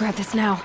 grab this now.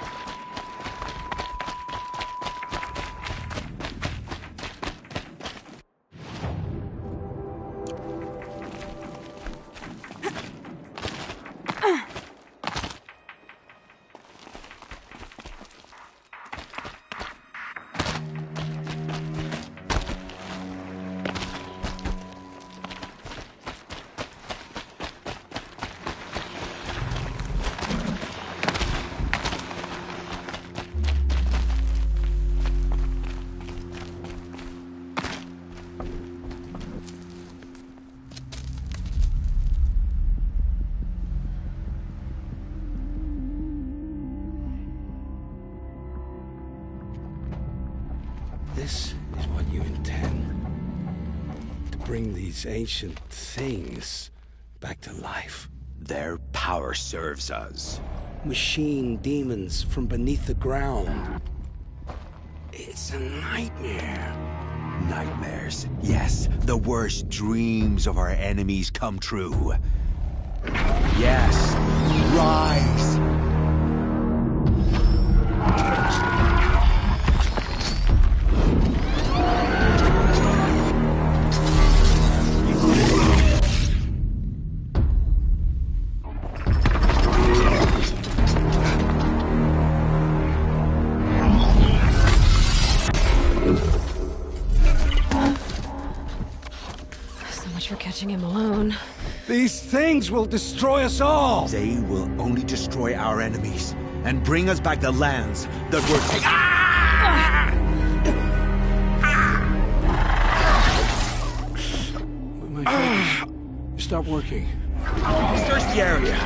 This is what you intend. To bring these ancient things back to life. Their power serves us. Machine demons from beneath the ground. It's a nightmare. Nightmares. Yes, the worst dreams of our enemies come true. Yes, rise! For catching him alone. These things will destroy us all! They will only destroy our enemies and bring us back the lands that were taken. Ah! My fingers stop working. Search the area.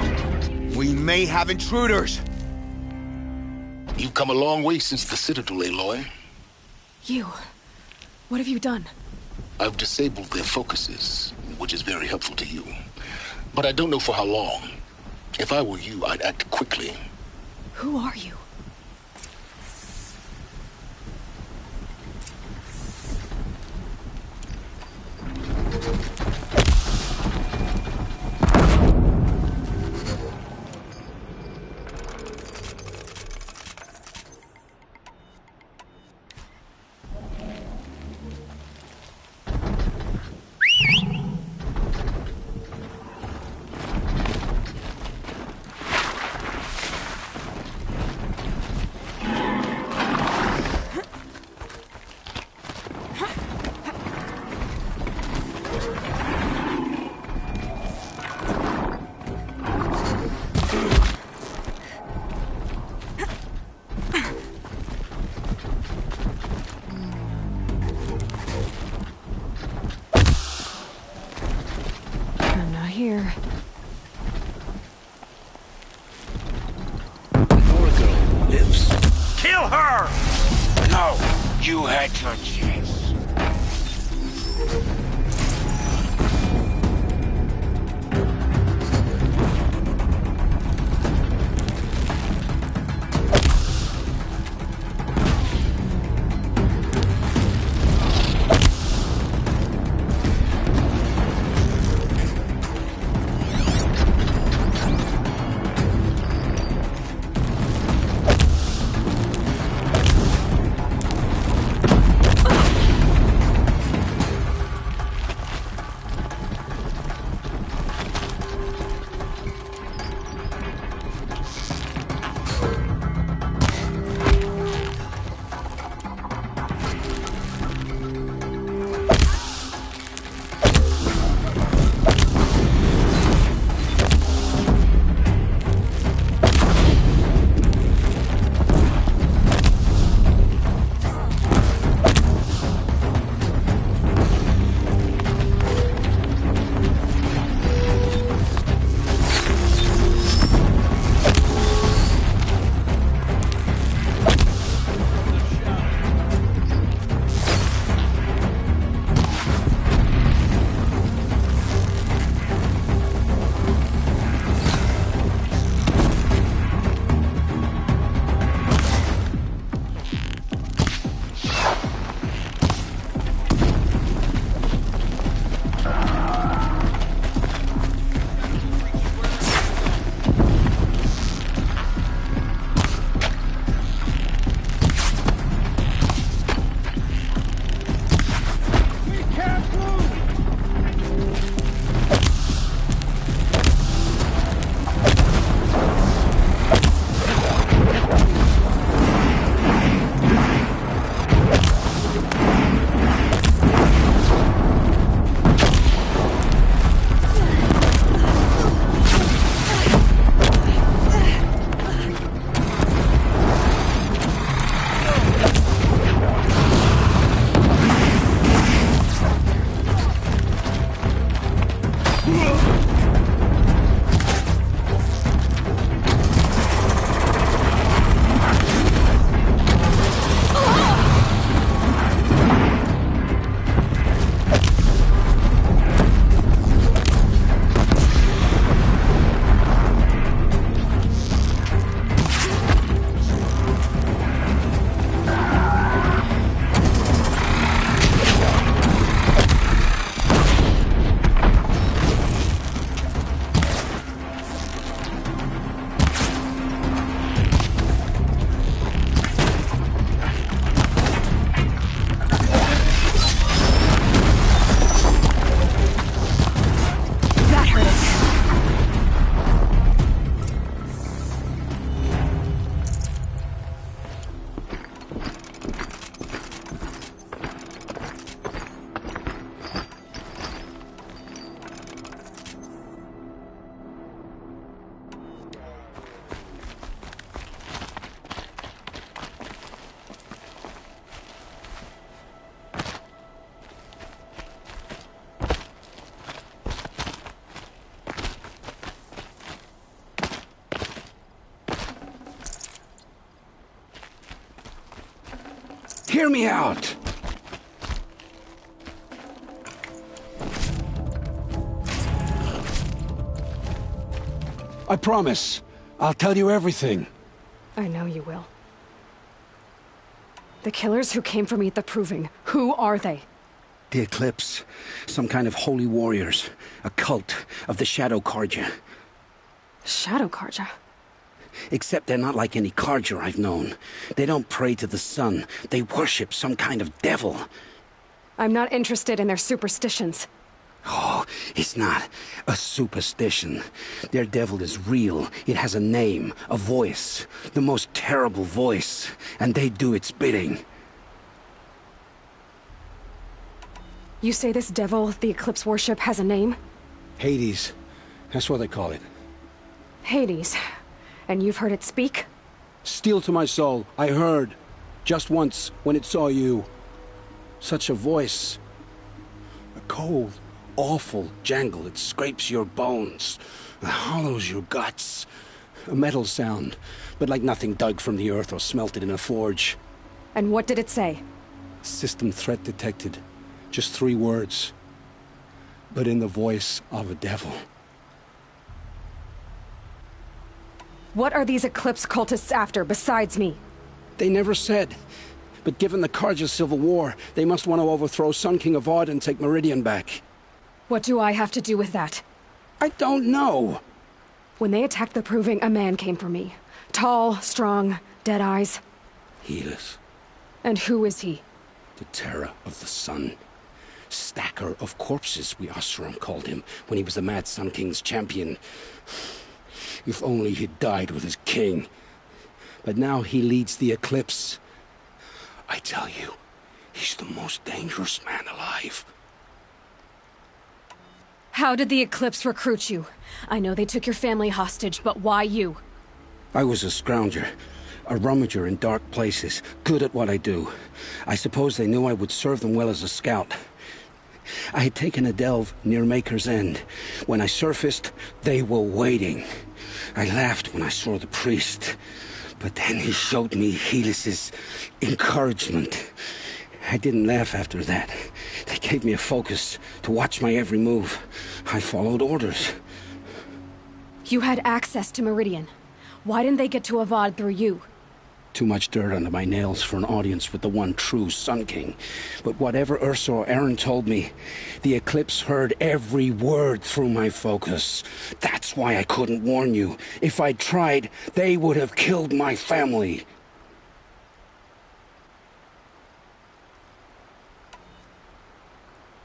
We may have intruders. You've come a long way since the Citadel, Aloy. You. What have you done? I've disabled their focuses, which is very helpful to you. But I don't know for how long. If I were you, I'd act quickly. Who are you? Here. Our girl lives. Kill her! No, you had your chance. Hear me out! I promise. I'll tell you everything. I know you will. The killers who came for me at the Proving, who are they? The Eclipse. Some kind of holy warriors. A cult of the Shadow Carja. Shadow Carja? Except they're not like any Carja I've known. They don't pray to the sun. They worship some kind of devil. I'm not interested in their superstitions. Oh, it's not a superstition. Their devil is real. It has a name, a voice. The most terrible voice. And they do its bidding. You say this devil the Eclipse worship has a name? Hades. That's what they call it. Hades. And you've heard it speak? Steel to my soul. I heard. Just once, when it saw you. Such a voice. A cold, awful jangle. It scrapes your bones. It hollows your guts. A metal sound, but like nothing dug from the earth or smelted in a forge. And what did it say? System threat detected. Just 3 words. But in the voice of a devil. What are these Eclipse cultists after, besides me? They never said. But given the Carja civil war, they must want to overthrow Sun King Avad and take Meridian back. What do I have to do with that? I don't know. When they attacked the Proving, a man came for me. Tall, strong, dead eyes. Helis, And who is he? the terror of the sun. Stacker of corpses, we Oseram called him, when he was the Mad Sun King's champion. If only he'd died with his king. But now he leads the Eclipse. I tell you, he's the most dangerous man alive. How did the Eclipse recruit you? I know they took your family hostage, but why you? I was a scrounger, a rummager in dark places, good at what I do. I suppose they knew I would serve them well as a scout. I had taken a delve near Maker's End. When I surfaced, they were waiting. I laughed when I saw the priest, but then he showed me Helis's encouragement. I didn't laugh after that. They gave me a focus to watch my every move. I followed orders. You had access to Meridian. Why didn't they get to Avad through you? Too much dirt under my nails for an audience with the one true Sun King. But whatever Ursa or Aaron told me, the Eclipse heard every word through my focus. That's why I couldn't warn you. If I'd tried, they would have killed my family.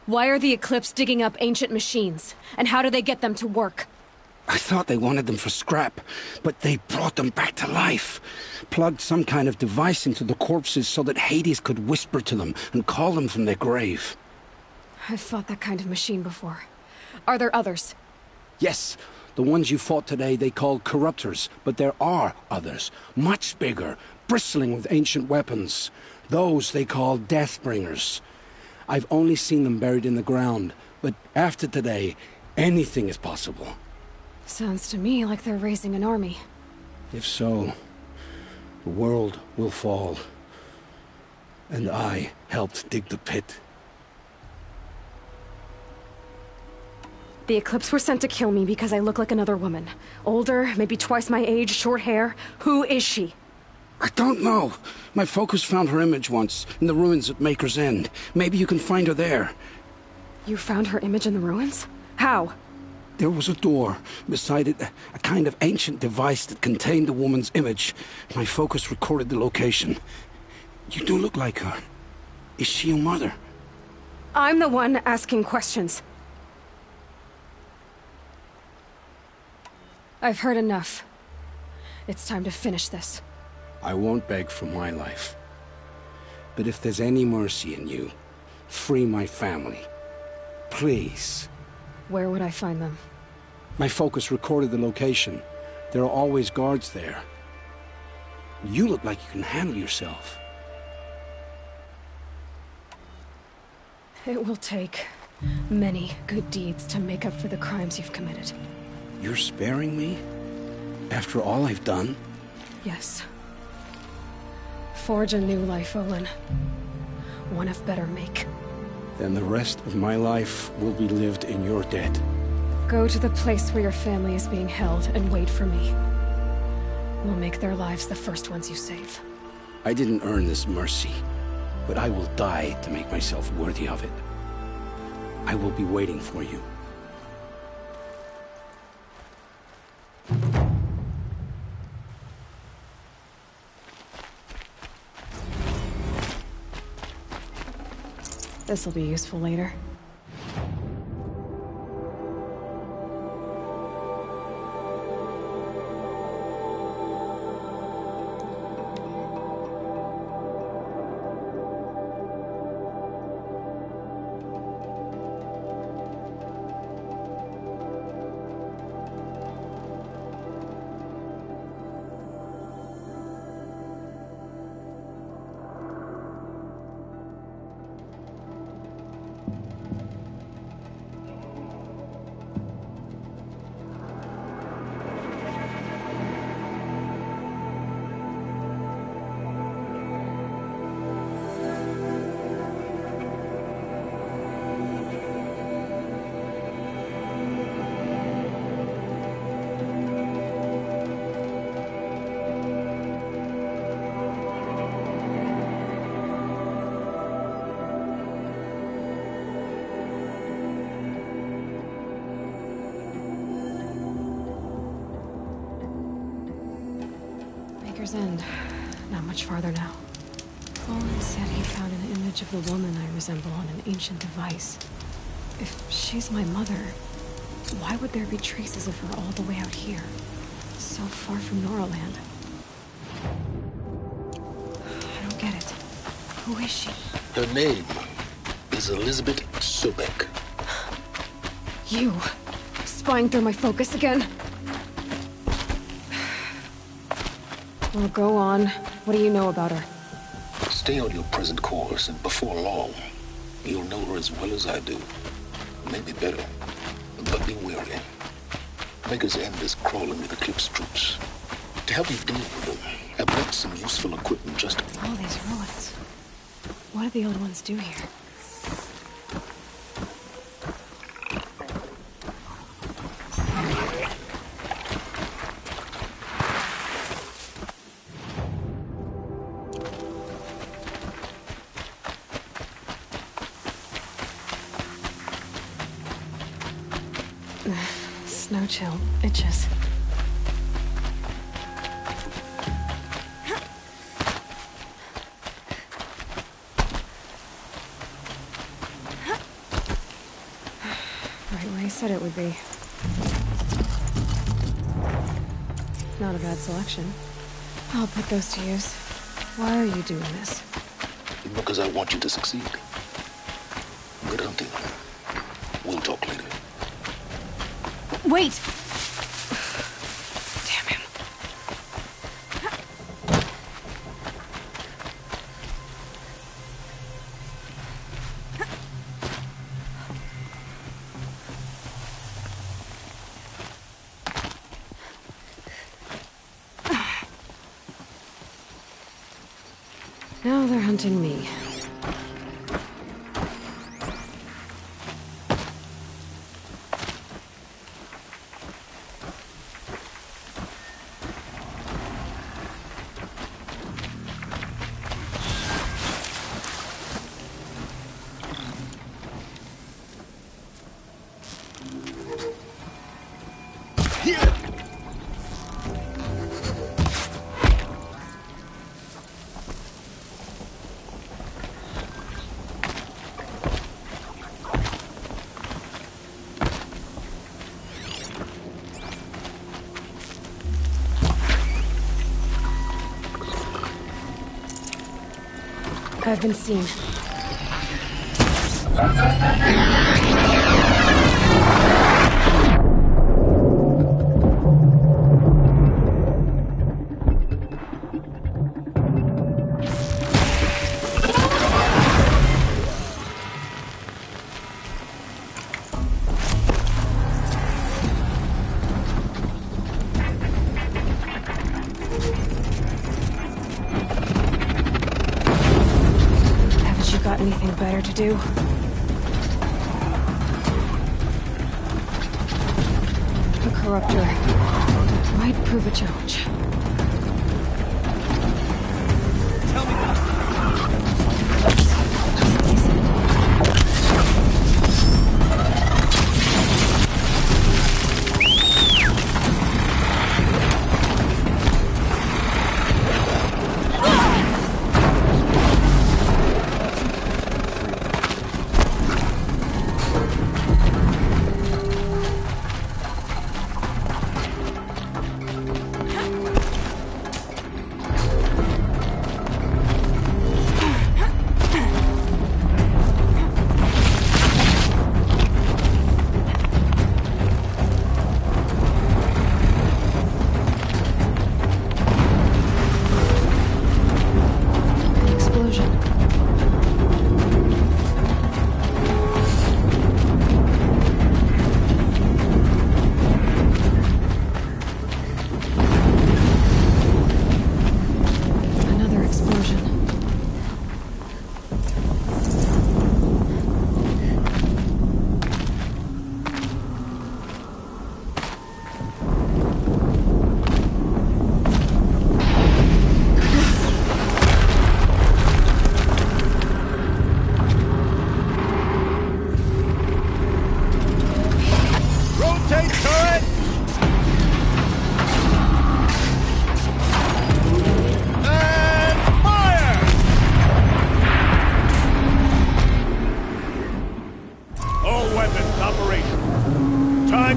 Why are the Eclipse digging up ancient machines? And how do they get them to work? I thought they wanted them for scrap, but they brought them back to life. Plugged some kind of device into the corpses so that Hades could whisper to them and call them from their grave. I've fought that kind of machine before. Are there others? Yes, the ones you fought today they called corruptors, but there are others, much bigger, bristling with ancient weapons. Those they call Deathbringers. I've only seen them buried in the ground, but after today, anything is possible. Sounds to me like they're raising an army. If so, the world will fall. And I helped dig the pit. The Eclipse were sent to kill me because I look like another woman. Older, maybe twice my age, short hair. Who is she? I don't know. My focus found her image once, in the ruins at Maker's End. Maybe you can find her there. You found her image in the ruins? How? There was a door. Beside it, a kind of ancient device that contained the woman's image. My focus recorded the location. You do look like her. Is she your mother? I'm the one asking questions. I've heard enough. It's time to finish this. I won't beg for my life. But if there's any mercy in you, free my family. Please. Where would I find them? My focus recorded the location. There are always guards there. You look like you can handle yourself. It will take many good deeds to make up for the crimes you've committed. You're sparing me? After all I've done? Yes. Forge a new life, Olin. One of better make. Then the rest of my life will be lived in your debt. Go to the place where your family is being held and wait for me. We'll make their lives the first ones you save. I didn't earn this mercy, but I will die to make myself worthy of it. I will be waiting for you. This'll be useful later. End. Not much farther now. Olin said he found an image of the woman I resemble on an ancient device. If she's my mother, why would there be traces of her all the way out here? So far from Noraland. I don't get it. Who is she? Her name is Elizabeth Sobek. You! Spying through my focus again? Well, go on. What do you know about her? Stay on your present course, and before long, you'll know her as well as I do. Maybe better. But be wary. Maker's End is crawling with Eclipse troops. To help you deal with them, I've left some useful equipment just... All these ruins. What did the old ones do here? Snow chill itches. Right where he said it would be. Not a bad selection. I'll put those to use. Why are you doing this? Because I want you to succeed. Good hunting. We'll talk later. Wait! Damn him. Now they're hunting me. I've been seen. do. A corruptor might prove a challenge. Tell me that.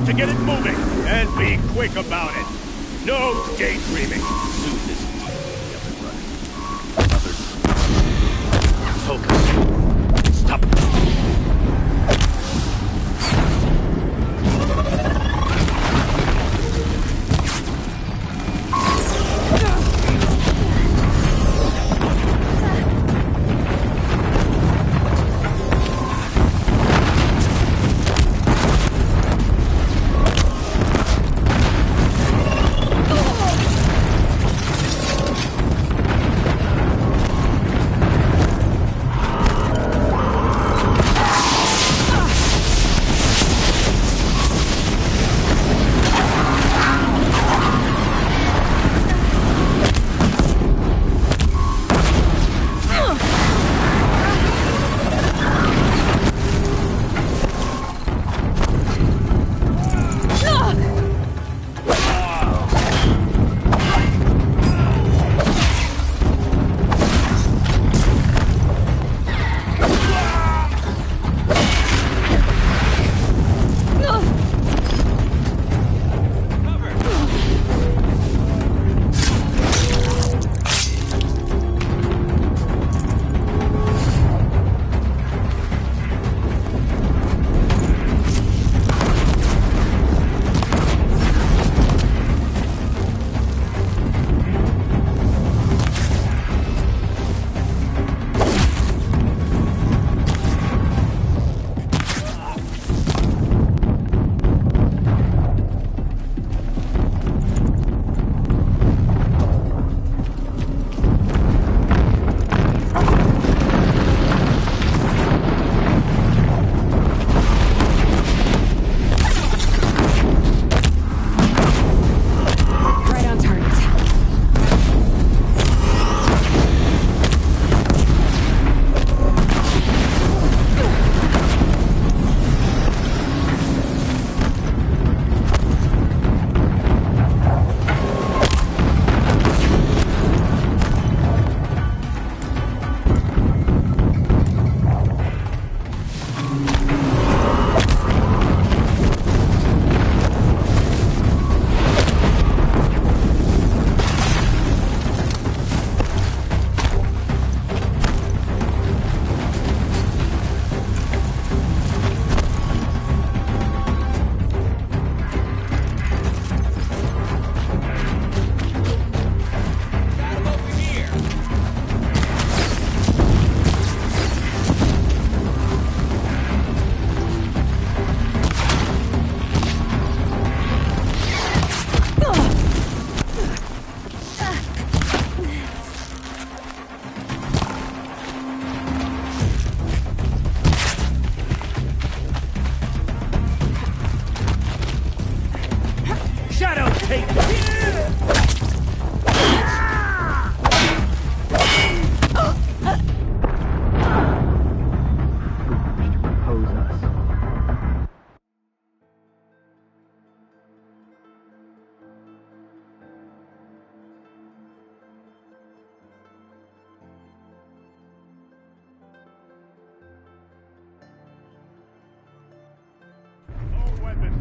To get it moving, and be quick about it. No daydreaming. Do this. Focus. Stop.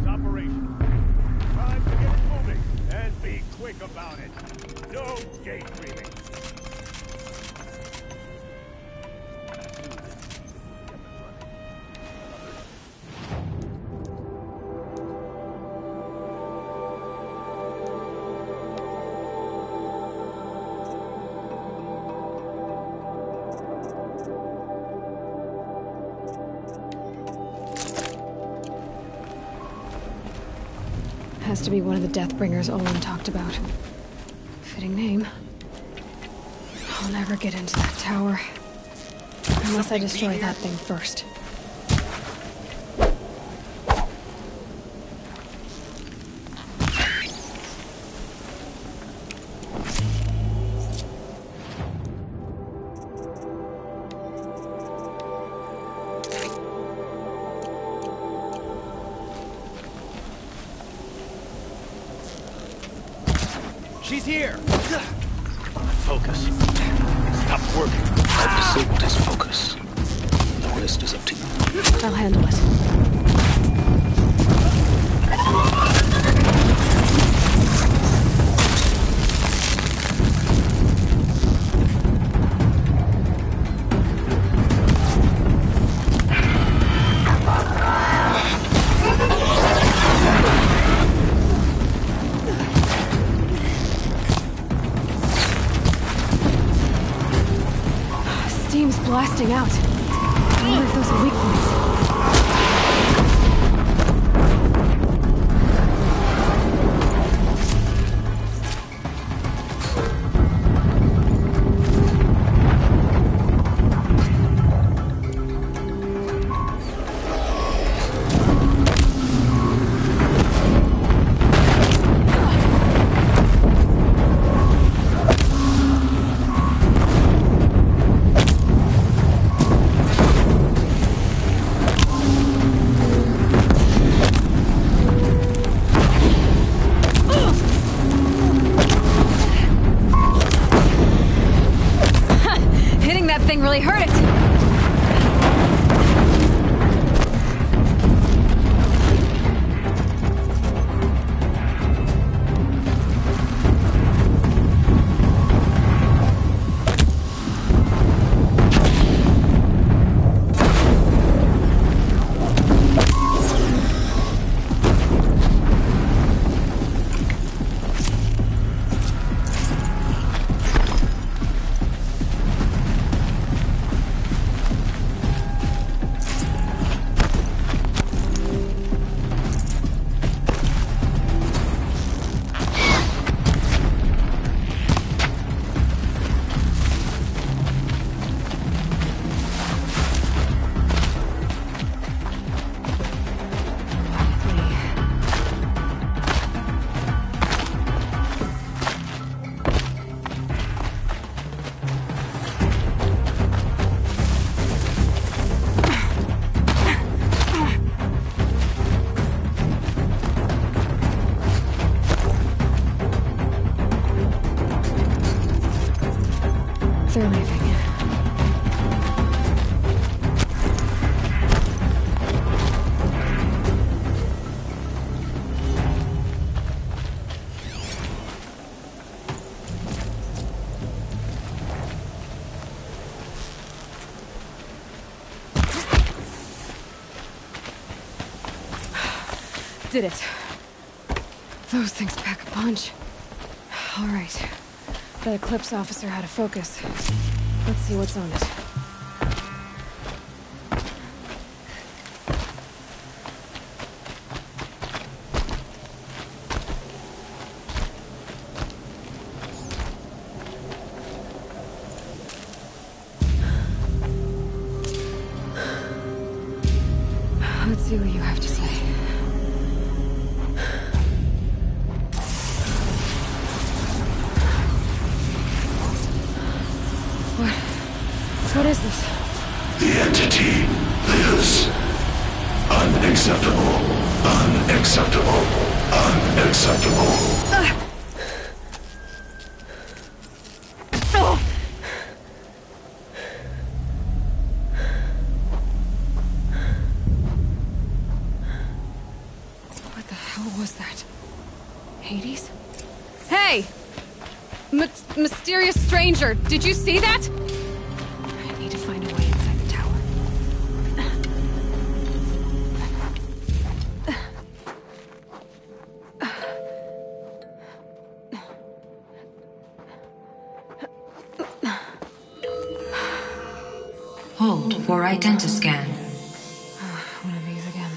It's operational. Time to get it moving, and be quick about it. No daydreaming. Has to be one of the Deathbringers Olin talked about. Fitting name. I'll never get into that tower. Unless I destroy that thing first. She's here! Focus. Stop working. I've disabled his focus. The rest is up to you. I'll handle it. Steam's blasting out. I wonder if those are weak points. That thing really hurt it. They're leaving. Did it. Those things pack a punch. All right. That Eclipse officer had a focus. Let's see what's on it. Let's see what you have to say. What is this? The entity lives. Unacceptable. Unacceptable. Unacceptable. Who was that? Hades? Hey! Mysterious stranger, did you see that? I need to find a way inside the tower. Hold for identiscan. One of these again.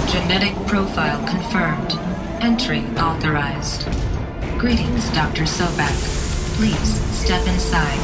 Genetic profile confirmed. Entry authorized. Greetings, Dr. Sobak. Please step inside.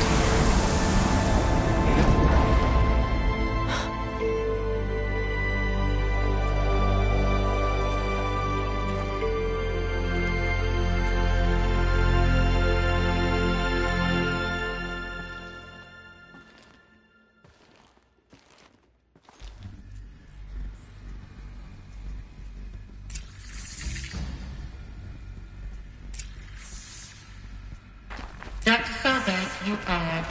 Dr. Sobek, you are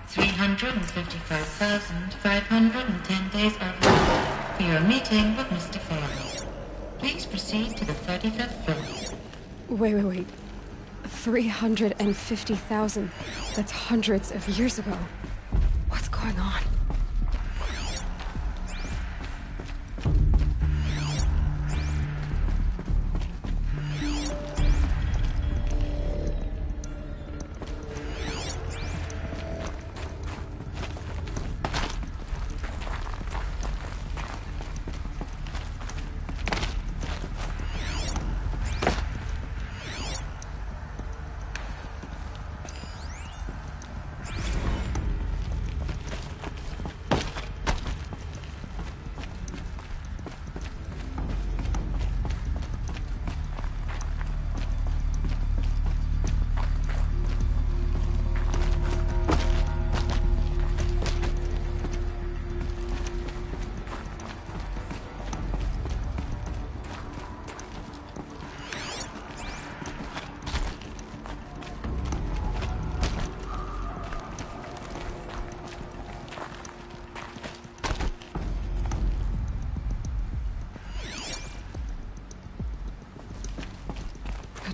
355,510 days of life for your meeting with Mr. Farley. Please proceed to the 35th floor. Wait. 350,000. That's hundreds of years ago. What's going on?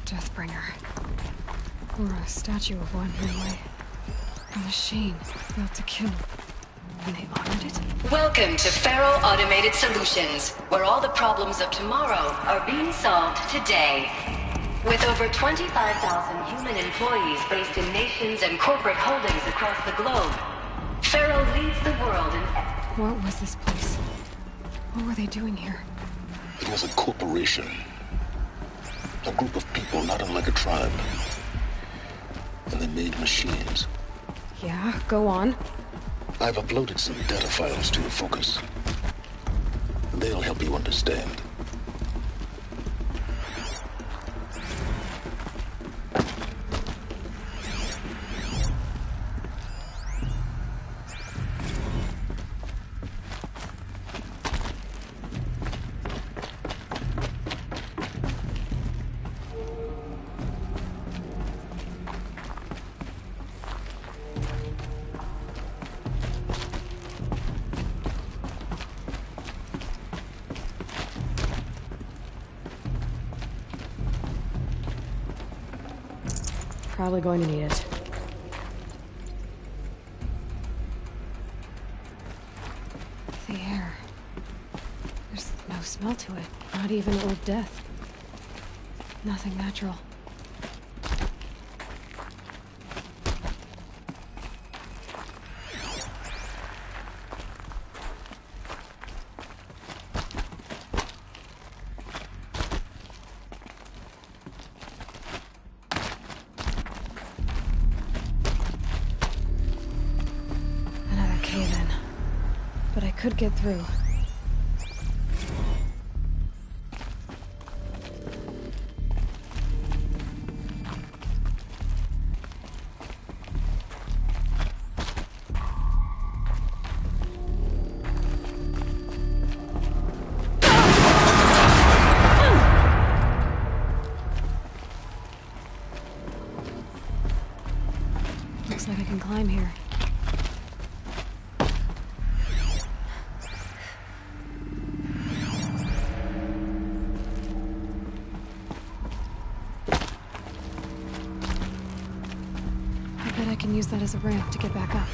Deathbringer. Or a statue of one, anyway. A machine built to kill. And they honored it? Welcome to Feral Automated Solutions, where all the problems of tomorrow are being solved today. With over 25,000 human employees based in nations and corporate holdings across the globe, Feral leads the world in... What was this place? What were they doing here? It was a corporation. A group of people not unlike a tribe. And they made machines. Yeah, go on. I've uploaded some data files to your focus. They'll help you understand. Probably going to need it. The air. There's no smell to it. Not even old death. Nothing natural. But I could get through. climb here. I bet I can use that as a ramp to get back up.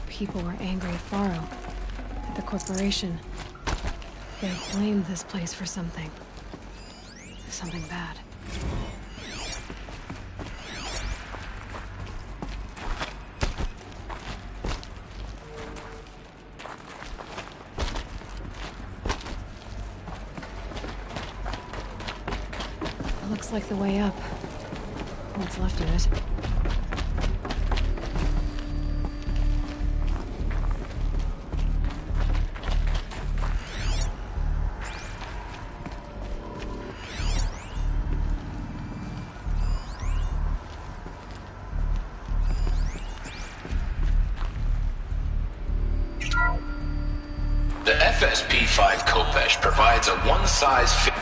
People were angry at Faro, at the corporation. They blamed this place for something. Something bad. It looks like the way up. What's left of it. The FSP-5 Kopesh provides a one-size-fits.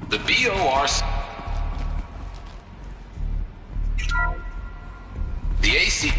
The BOR. The AC.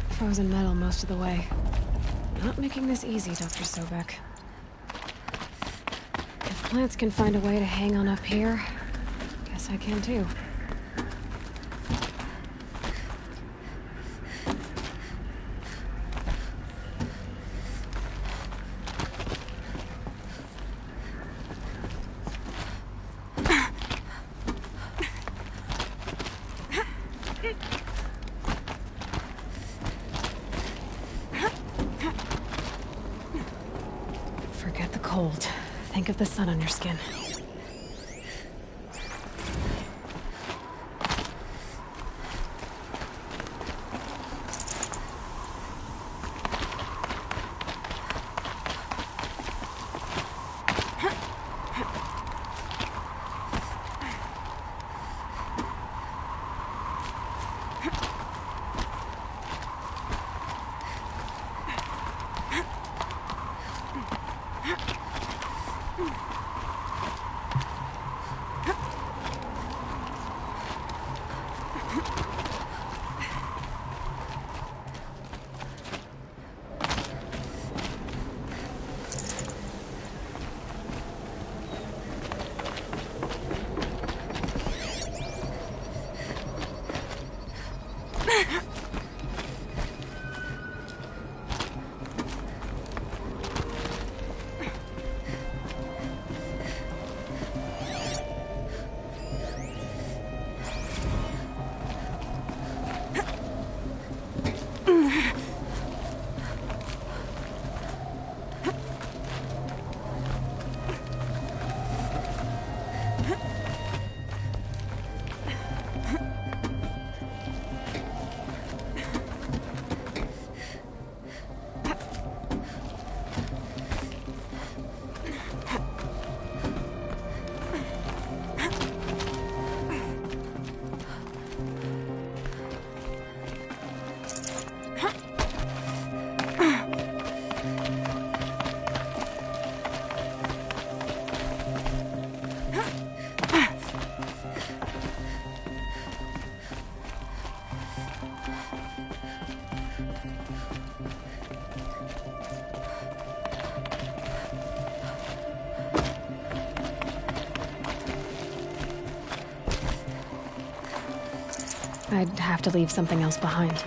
Frozen metal most of the way. Not making this easy, Dr. Sobek. If plants can find a way to hang on up here, guess I can too. cold. Think of the sun on your skin. I'd have to leave something else behind.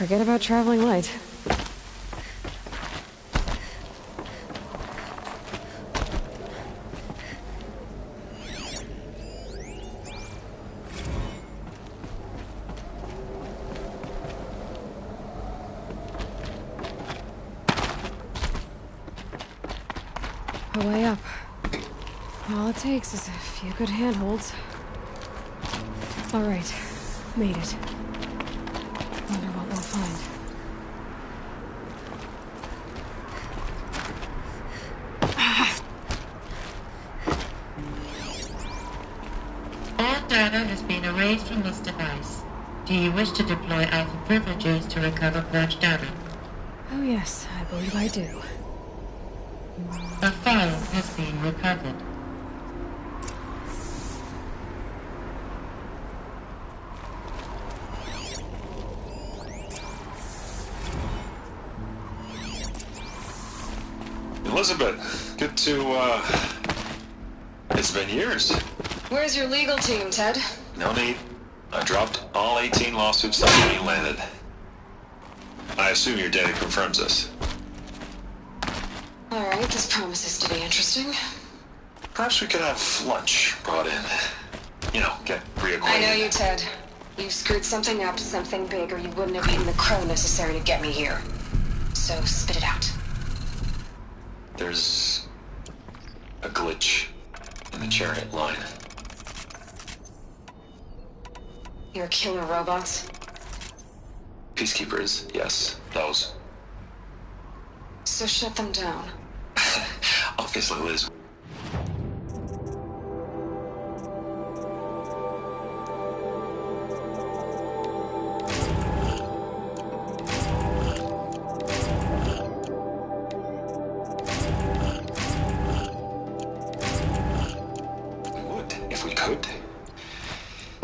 Forget about traveling light. A way up. All it takes is a few good handholds. All right, made it. Wonder what we'll find. All data has been erased from this device. Do you wish to deploy Alpha privileges to recover purged data? Oh yes, I believe I do. A file has been recovered. Elizabeth, good to, it's been years. Where's your legal team, Ted? No need. I dropped all 18 lawsuits the moment you landed. I assume your data confirms this. Alright, this promises to be interesting. Perhaps we could have lunch brought in. You know, get reacquainted. I know you, Ted. You screwed something up, something big, or you wouldn't have eaten the crow necessary to get me here. So, spit it out. There's a glitch in the chariot line. Your killer robots? Peacekeepers, yes, those. So shut them down. Obviously, Liz. We would, if we could.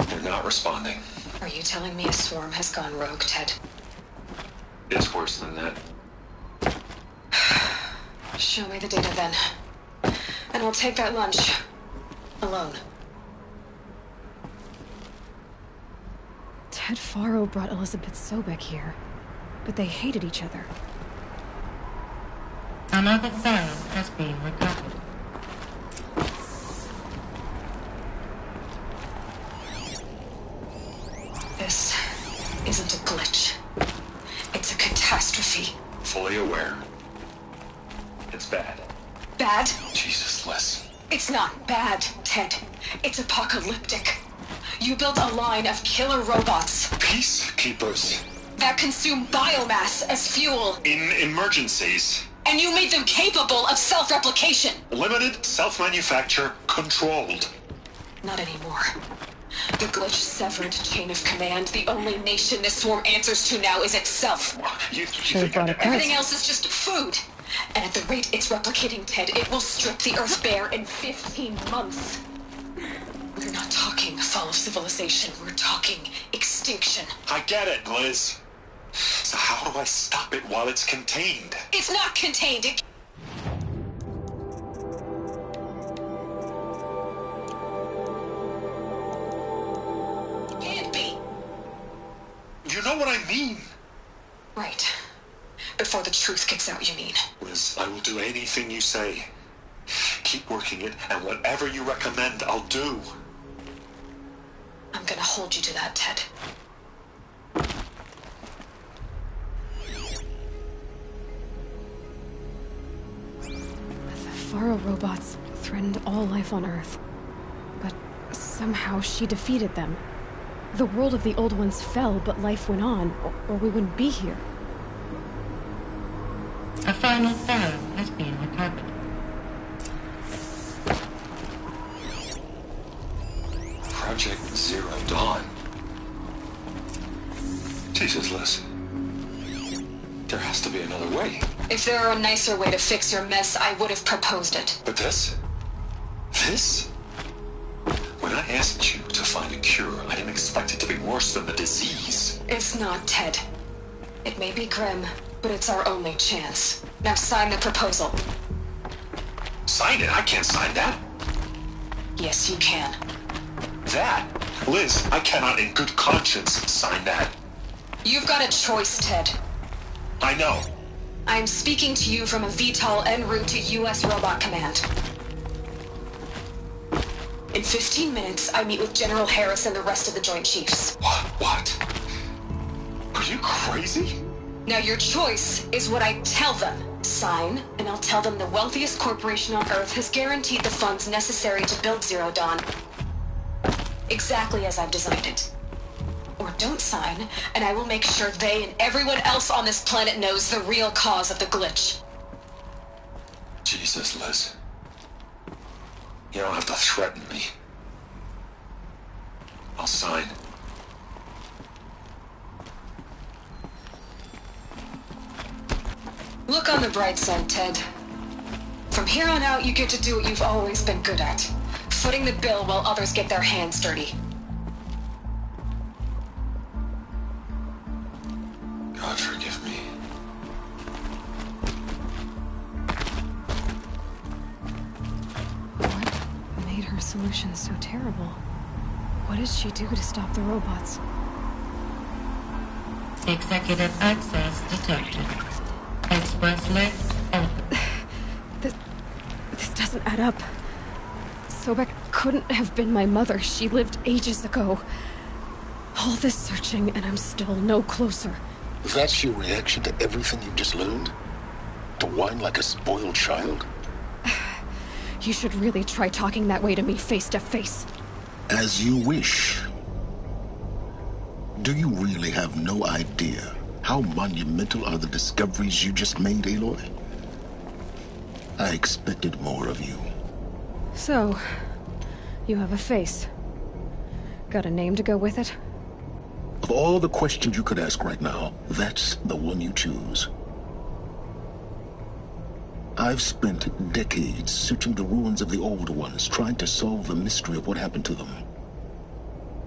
They're not responding. Are you telling me a swarm has gone rogue, Ted? It's worse than that. Show me the data then. And I'll take that lunch. Alone. Ted Faro brought Elizabeth Sobek here, but they hated each other. Another file has been recovered. This isn't a glitch. It's a catastrophe. Fully aware. It's bad. Bad? Jesus, Liz. It's not bad, Ted. It's apocalyptic. You built a line of killer robots Peacekeepers. that consume biomass as fuel, In emergencies. and you made them capable of self-replication. Limited, self-manufacture, controlled. Not anymore. The glitch severed chain of command. The only nation this swarm answers to now is itself. You Should've brought a pet. Everything else is just food. And at the rate it's replicating, Ted, it will strip the Earth bare in 15 months. We're not talking fall of civilization. We're talking extinction. I get it, Liz. So how do I stop it while it's contained? It's not contained. It can't be. You know what I mean. Right. Before the truth gets out, you mean? Liz, I will do anything you say. Keep working it, and whatever you recommend, I'll do. I'm gonna hold you to that, Ted. The Faro robots threatened all life on Earth. But somehow she defeated them. The world of the old ones fell, but life went on, or we wouldn't be here. A final file has been recovered. Project Zero Dawn. Jesus, Liz. There has to be another way. If there were a nicer way to fix your mess, I would have proposed it. But this? This? When I asked you to find a cure, I didn't expect it to be worse than the disease. It's not, Ted. It may be grim, but it's our only chance. Now sign the proposal. Sign it? I can't sign that. Yes, you can. That? Liz, I cannot in good conscience sign that. You've got a choice, Ted. I know. I'm speaking to you from a VTOL en route to U.S. Robot Command. In 15 minutes, I meet with General Harris and the rest of the Joint Chiefs. What? Are you crazy? Now your choice is what I tell them. Sign, and I'll tell them the wealthiest corporation on Earth has guaranteed the funds necessary to build Zero Dawn. Exactly as I've designed it. Or don't sign, and I will make sure they and everyone else on this planet knows the real cause of the glitch. Jesus, Liz. You don't have to threaten me. I'll sign. Look on the bright side, Ted. From here on out, you get to do what you've always been good at. Footing the bill while others get their hands dirty. God forgive me. What made her solution so terrible? What did she do to stop the robots? Executive access detected. Express list open. This doesn't add up. Sobek couldn't have been my mother. She lived ages ago. All this searching, and I'm still no closer. That's your reaction to everything you've just learned? To whine like a spoiled child? You should really try talking that way to me face to face. As you wish. Do you really have no idea how monumental are the discoveries you just made, Aloy? I expected more of you. So, you have a face. Got a name to go with it? Of all the questions you could ask right now, that's the one you choose. I've spent decades searching the ruins of the old ones, trying to solve the mystery of what happened to them.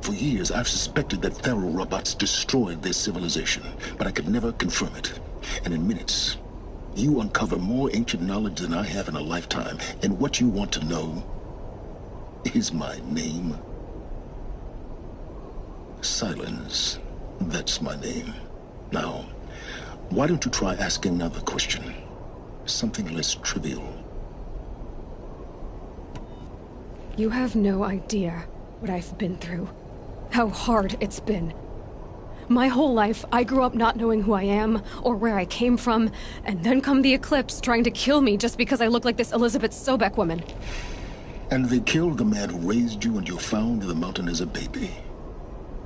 For years, I've suspected that Thero robots destroyed their civilization, but I could never confirm it. And in minutes, you uncover more ancient knowledge than I have in a lifetime, and what you want to know is my name. Silence. That's my name. Now, why don't you try asking another question? Something less trivial. You have no idea what I've been through. How hard it's been. My whole life, I grew up not knowing who I am, or where I came from, and then come the Eclipse trying to kill me just because I look like this Elizabeth Sobek woman. And they killed the man who raised you and you found in the mountain as a baby.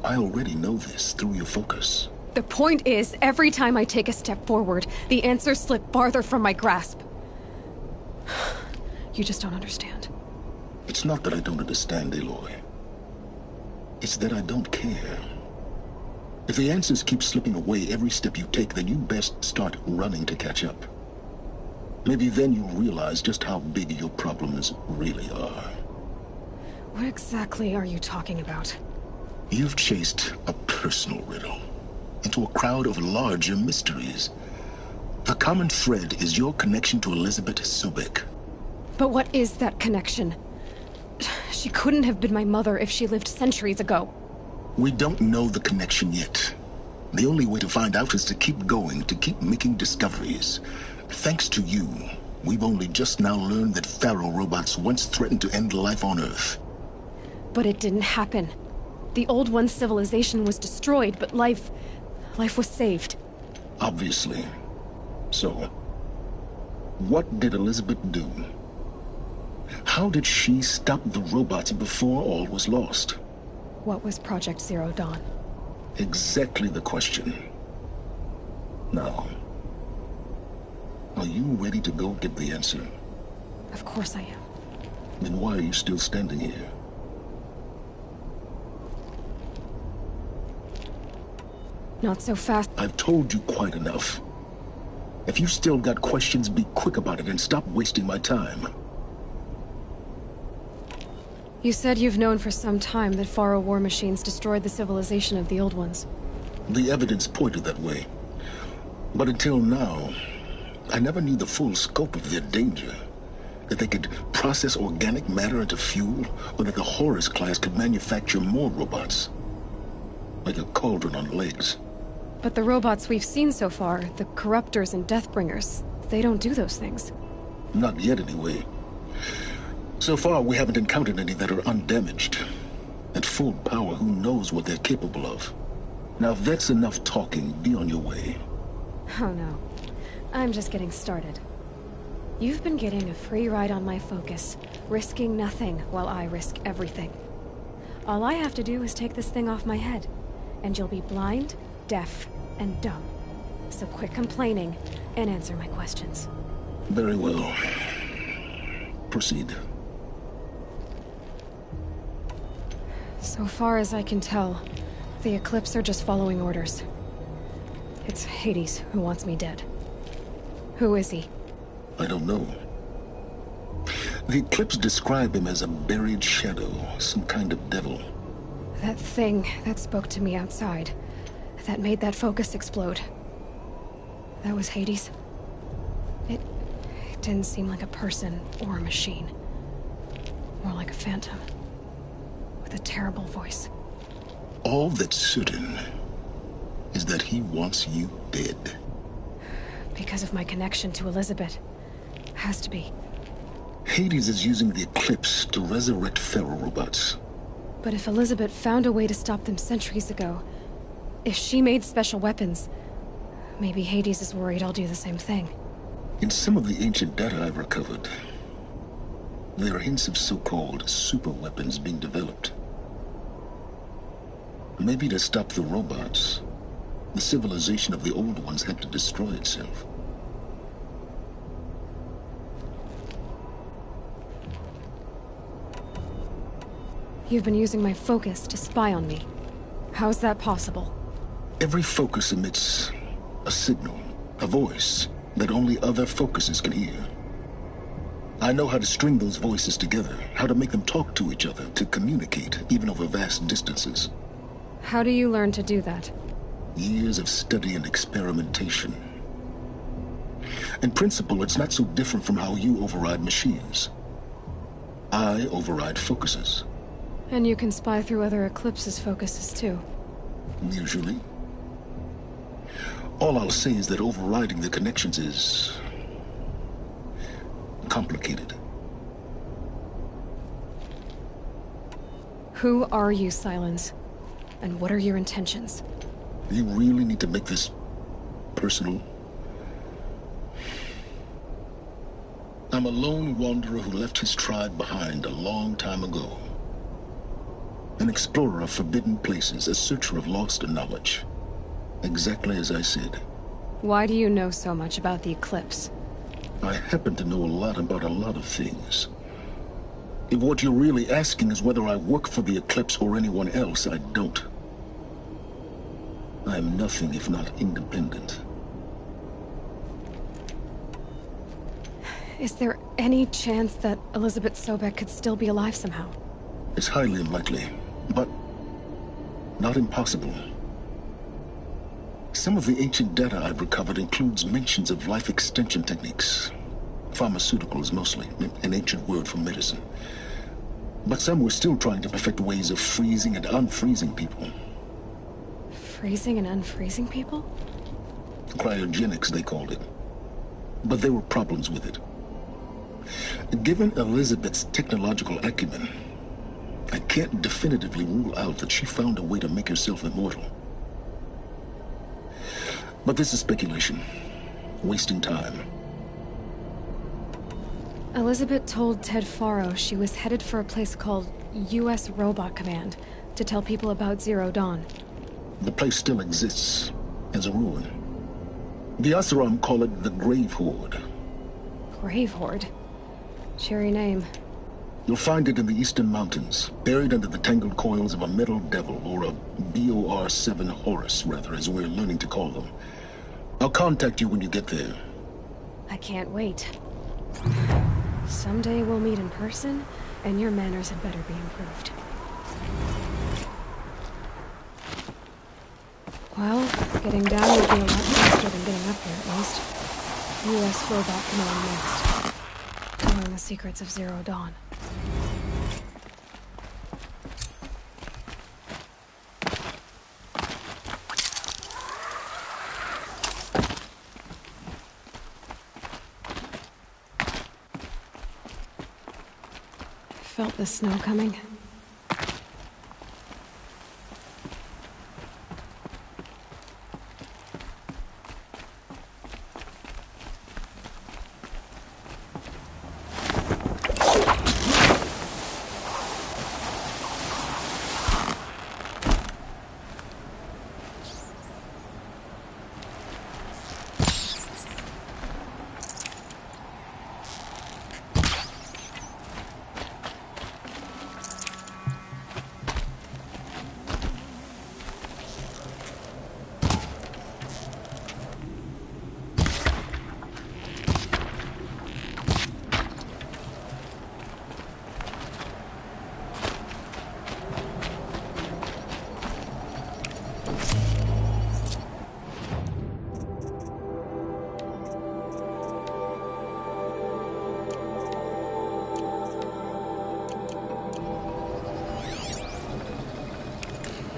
I already know this through your focus. The point is, every time I take a step forward, the answers slip farther from my grasp. You just don't understand. It's not that I don't understand, Aloy. It's that I don't care. If the answers keep slipping away every step you take, then you best start running to catch up. Maybe then you'll realize just how big your problems really are. What exactly are you talking about? You've chased a personal riddle into a crowd of larger mysteries. The common thread is your connection to Elizabeth Sobek. But what is that connection? She couldn't have been my mother if she lived centuries ago. We don't know the connection yet. The only way to find out is to keep going, to keep making discoveries. Thanks to you, we've only just now learned that Thero robots once threatened to end life on Earth. But it didn't happen. The Old One's civilization was destroyed, but life was saved. Obviously. So, what did Elizabeth do? How did she stop the robots before all was lost? What was Project Zero Dawn? Exactly the question. Now, are you ready to go get the answer? Of course I am. Then why are you still standing here? Not so fast. I've told you quite enough. If you've still got questions, be quick about it and stop wasting my time. You said you've known for some time that Faro war machines destroyed the civilization of the Old Ones. The evidence pointed that way. But until now, I never knew the full scope of their danger. That they could process organic matter into fuel, or that the Horus class could manufacture more robots. Like a cauldron on legs. But the robots we've seen so far, the Corruptors and Deathbringers, they don't do those things. Not yet, anyway. So far, we haven't encountered any that are undamaged. At full power, who knows what they're capable of? Now, if that's enough talking, be on your way. Oh no. I'm just getting started. You've been getting a free ride on my focus, risking nothing while I risk everything. All I have to do is take this thing off my head, and you'll be blind, deaf, and dumb. So quit complaining and answer my questions. Very well. Proceed. So far as I can tell, the Eclipse are just following orders. It's Hades who wants me dead. Who is he? I don't know. The Eclipse describe him as a buried shadow, some kind of devil. That thing that spoke to me outside, that made that focus explode. That was Hades? It didn't seem like a person or a machine. More like a phantom. With a terrible voice. All that's certain is that he wants you dead. Because of my connection to Elizabeth. Has to be. Hades is using the Eclipse to resurrect Thero robots. But if Elizabeth found a way to stop them centuries ago, if she made special weapons, maybe Hades is worried I'll do the same thing. In some of the ancient data I've recovered, there are hints of so-called super weapons being developed. Maybe to stop the robots, the civilization of the old ones had to destroy itself. You've been using my focus to spy on me. How's that possible? Every focus emits a signal, a voice, that only other focuses can hear. I know how to string those voices together, how to make them talk to each other, to communicate, even over vast distances. How do you learn to do that? Years of study and experimentation. In principle, it's not so different from how you override machines. I override focuses. And you can spy through other Eclipse's focuses too. Usually. All I'll say is that overriding the connections is complicated. Who are you, Silence? And what are your intentions? You really need to make this personal? I'm a lone wanderer who left his tribe behind a long time ago. An explorer of forbidden places, a searcher of lost knowledge. Exactly as I said. Why do you know so much about the Eclipse? I happen to know a lot about a lot of things. If what you're really asking is whether I work for the Eclipse or anyone else, I don't. I am nothing if not independent. Is there any chance that Elizabeth Sobek could still be alive somehow? It's highly unlikely, but not impossible. Some of the ancient data I've recovered includes mentions of life extension techniques. Pharmaceuticals, mostly, an ancient word for medicine. But some were still trying to perfect ways of freezing and unfreezing people. Freezing and unfreezing people? Cryogenics, they called it. But there were problems with it. Given Elizabeth's technological acumen, I can't definitively rule out that she found a way to make herself immortal. But this is speculation. Wasting time. Elizabeth told Ted Faro she was headed for a place called U.S. Robot Command to tell people about Zero Dawn. The place still exists as a ruin. The Asaram call it the Grave Horde. Grave Horde? Cheery name. You'll find it in the Eastern Mountains, buried under the tangled coils of a metal devil, or a BOR-7 Horus, rather, as we're learning to call them. I'll contact you when you get there. I can't wait. Someday we'll meet in person, and your manners had better be improved. Well, getting down will be a lot faster than getting up there, at least. U.S. Robot Command next. To learn the secrets of Zero Dawn. Felt the snow coming.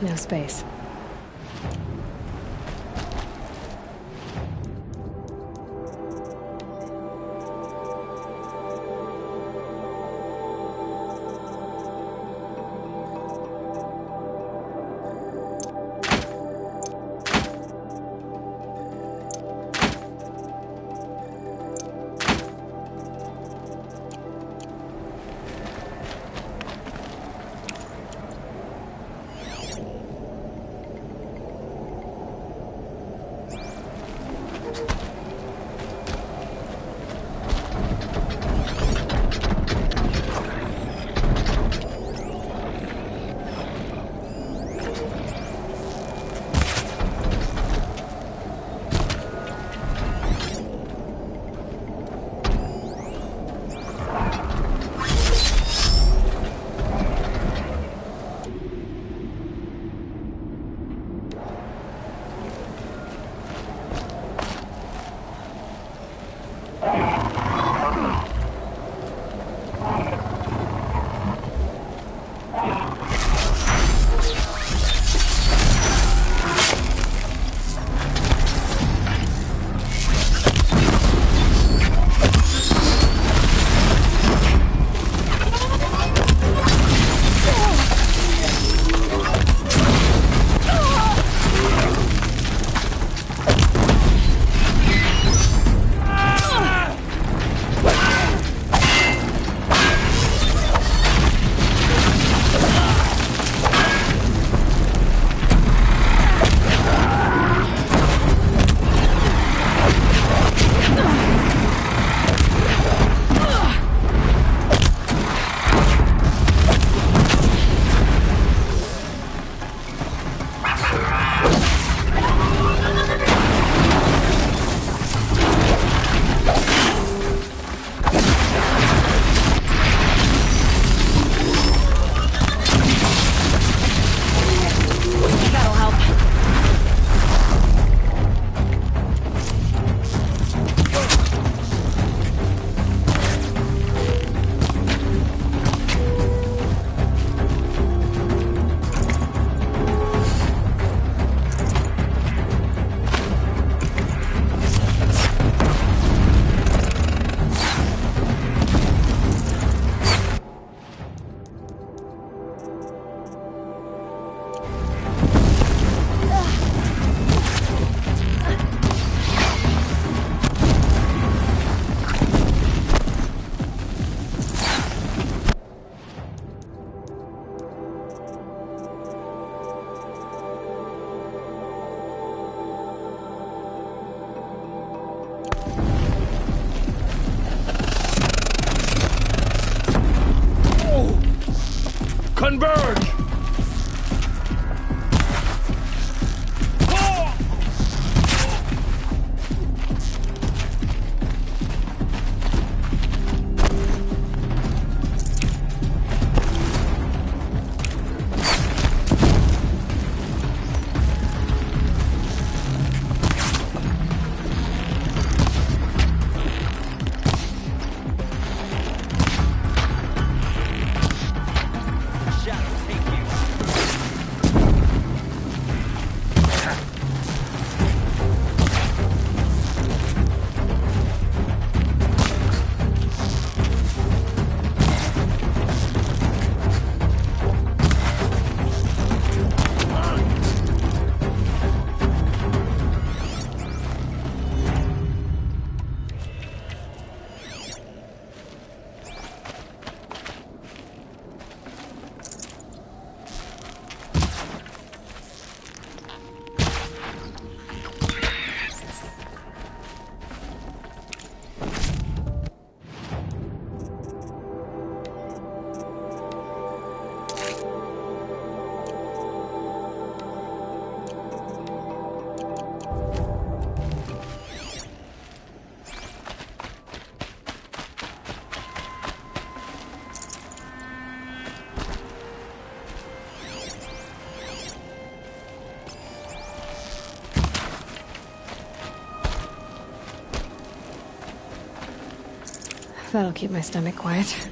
No space. Converge! That'll keep my stomach quiet.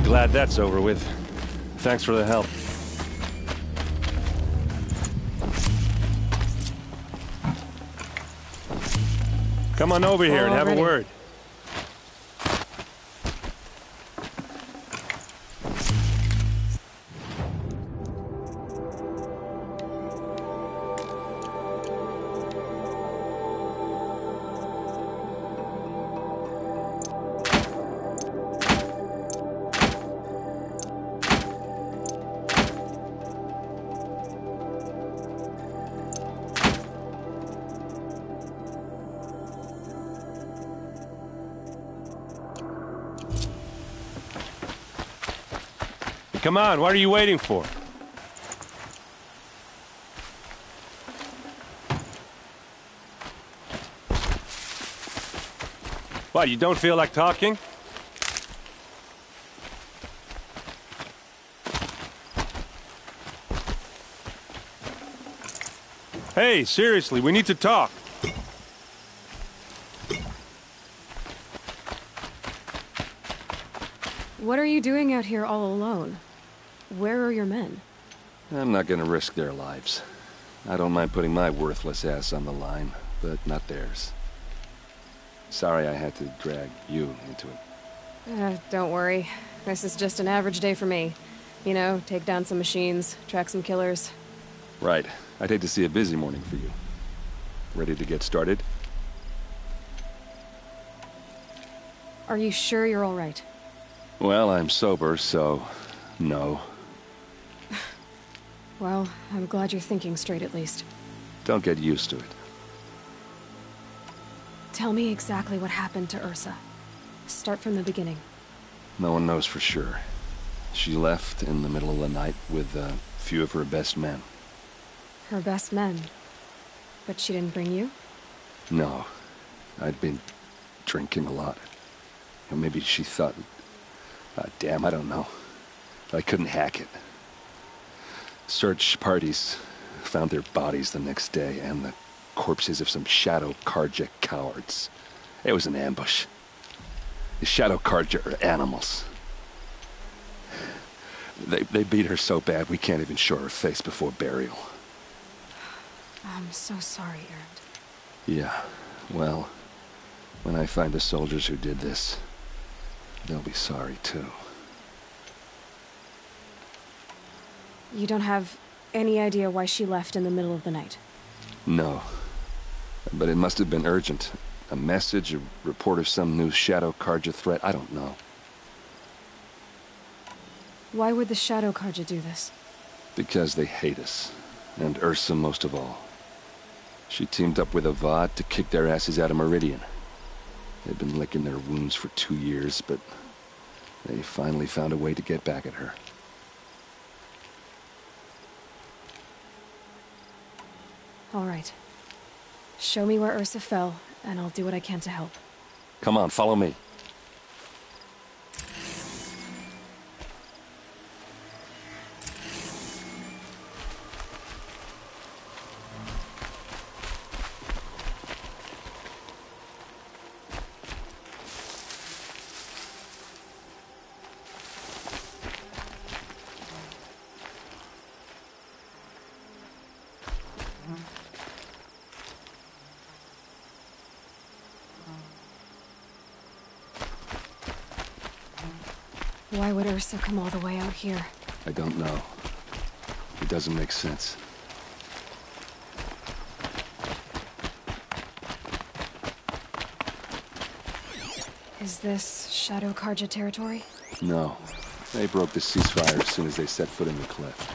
glad that's over with. Thanks for the help. Come on over here and have a word. Come on, what are you waiting for? What, you don't feel like talking? Hey, seriously, we need to talk. What are you doing out here all alone? Where are your men? I'm not gonna risk their lives. I don't mind putting my worthless ass on the line, but not theirs. Sorry I had to drag you into it. Don't worry. This is just an average day for me. You know, take down some machines, track some killers. Right. I'd hate to see a busy morning for you. Ready to get started? Are you sure you're all right? Well, I'm sober, so no. Well, I'm glad you're thinking straight at least. Don't get used to it. Tell me exactly what happened to Ursa. Start from the beginning. No one knows for sure. She left in the middle of the night with a few of her best men. Her best men? But she didn't bring you? No. I'd been drinking a lot. Or maybe she thought... damn, I don't know. I couldn't hack it. Search parties found their bodies the next day, and the corpses of some Shadow Karja cowards. It was an ambush. The Shadow Karja are animals. They beat her so bad we can't even show her face before burial. I'm so sorry, Erend. Yeah, well, when I find the soldiers who did this, they'll be sorry too. You don't have any idea why she left in the middle of the night? No. But it must have been urgent. A message, a report of some new Shadow Karja threat, I don't know. Why would the Shadow Karja do this? Because they hate us. And Ursa most of all. She teamed up with Avad to kick their asses out of Meridian. They've been licking their wounds for 2 years, but they finally found a way to get back at her. All right. Show me where Ursa fell, and I'll do what I can to help. Come on, follow me. Why would Ursa come all the way out here? I don't know. It doesn't make sense. Is this Shadow Karja territory? No. They broke the ceasefire as soon as they set foot in the cliff.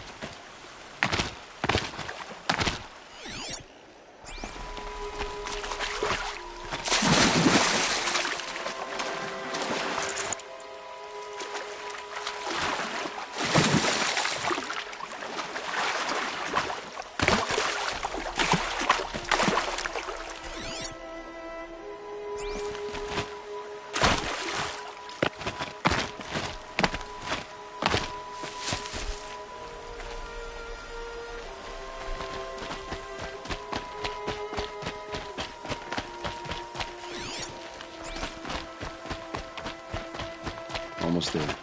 Almost there.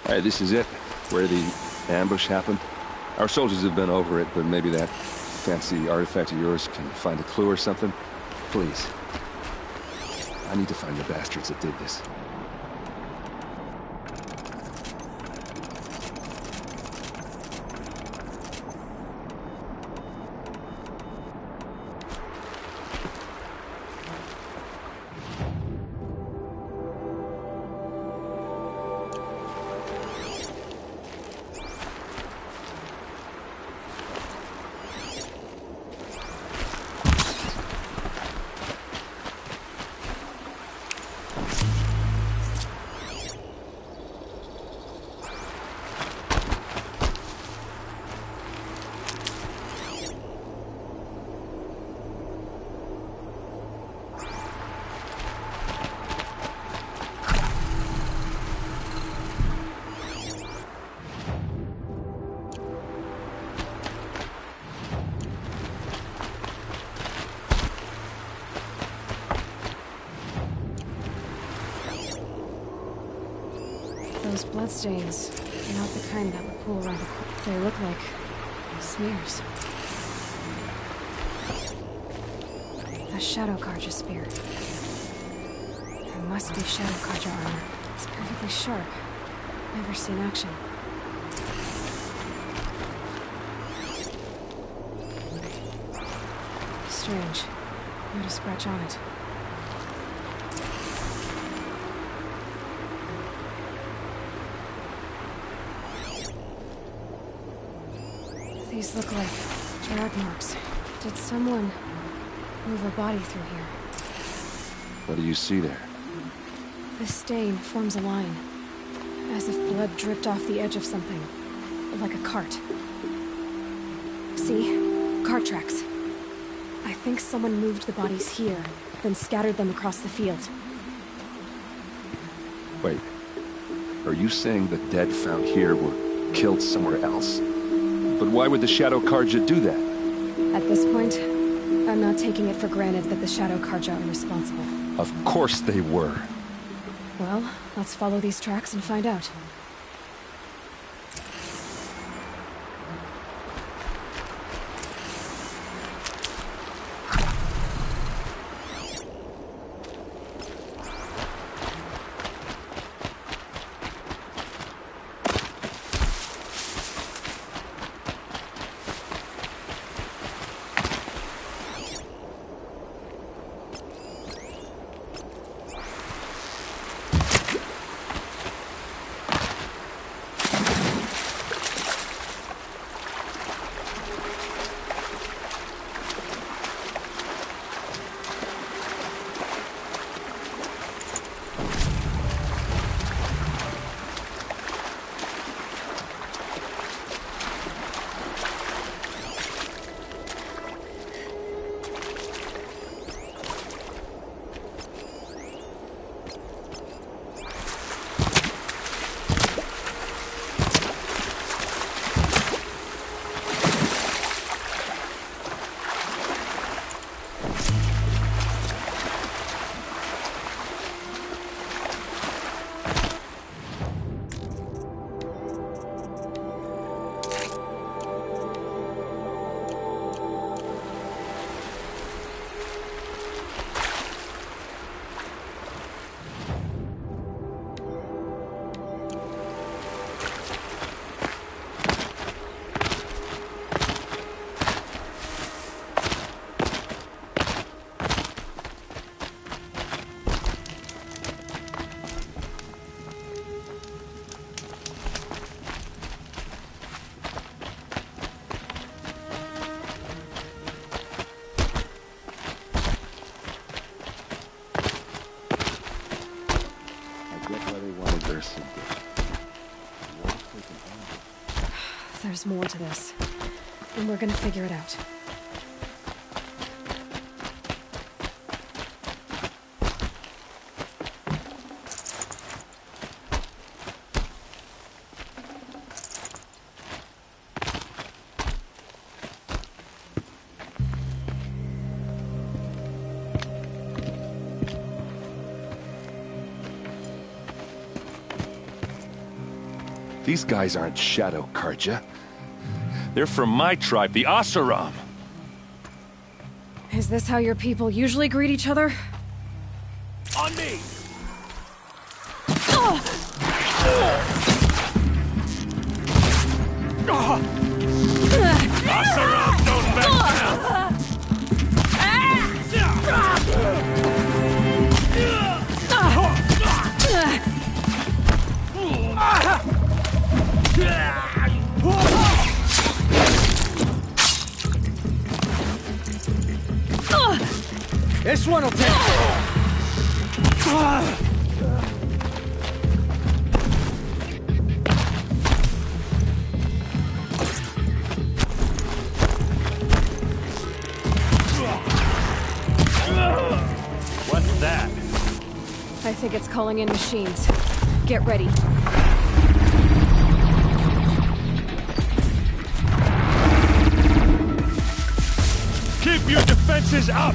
Alright, this is it. Where the ambush happened. Our soldiers have been over it, but maybe that fancy artifact of yours can find a clue or something. Please. I need to find the bastards that did this. Those bloodstains, not the kind that would pool around the corpse. They look like smears. A Shadow Carja spear. There must be Shadow Carja armor. It's perfectly sharp. Never seen action. Strange. Not a scratch on it. These look like drag marks. Did someone move a body through here? What do you see there? This stain forms a line, as if blood dripped off the edge of something, like a cart. See? Cart tracks. I think someone moved the bodies here, then scattered them across the field. Wait. Are you saying the dead found here were killed somewhere else? But why would the Shadow Carja do that? At this point, I'm not taking it for granted that the Shadow Carja are responsible. Of course they were. Well, let's follow these tracks and find out. There's more to this, and we're gonna figure it out. These guys aren't Shadow Karja. They're from my tribe, the Oseram. Is this how your people usually greet each other? On me! Oseram, don't back down! This one'll take What's that? I think it's calling in machines. Get ready. Keep your defenses up!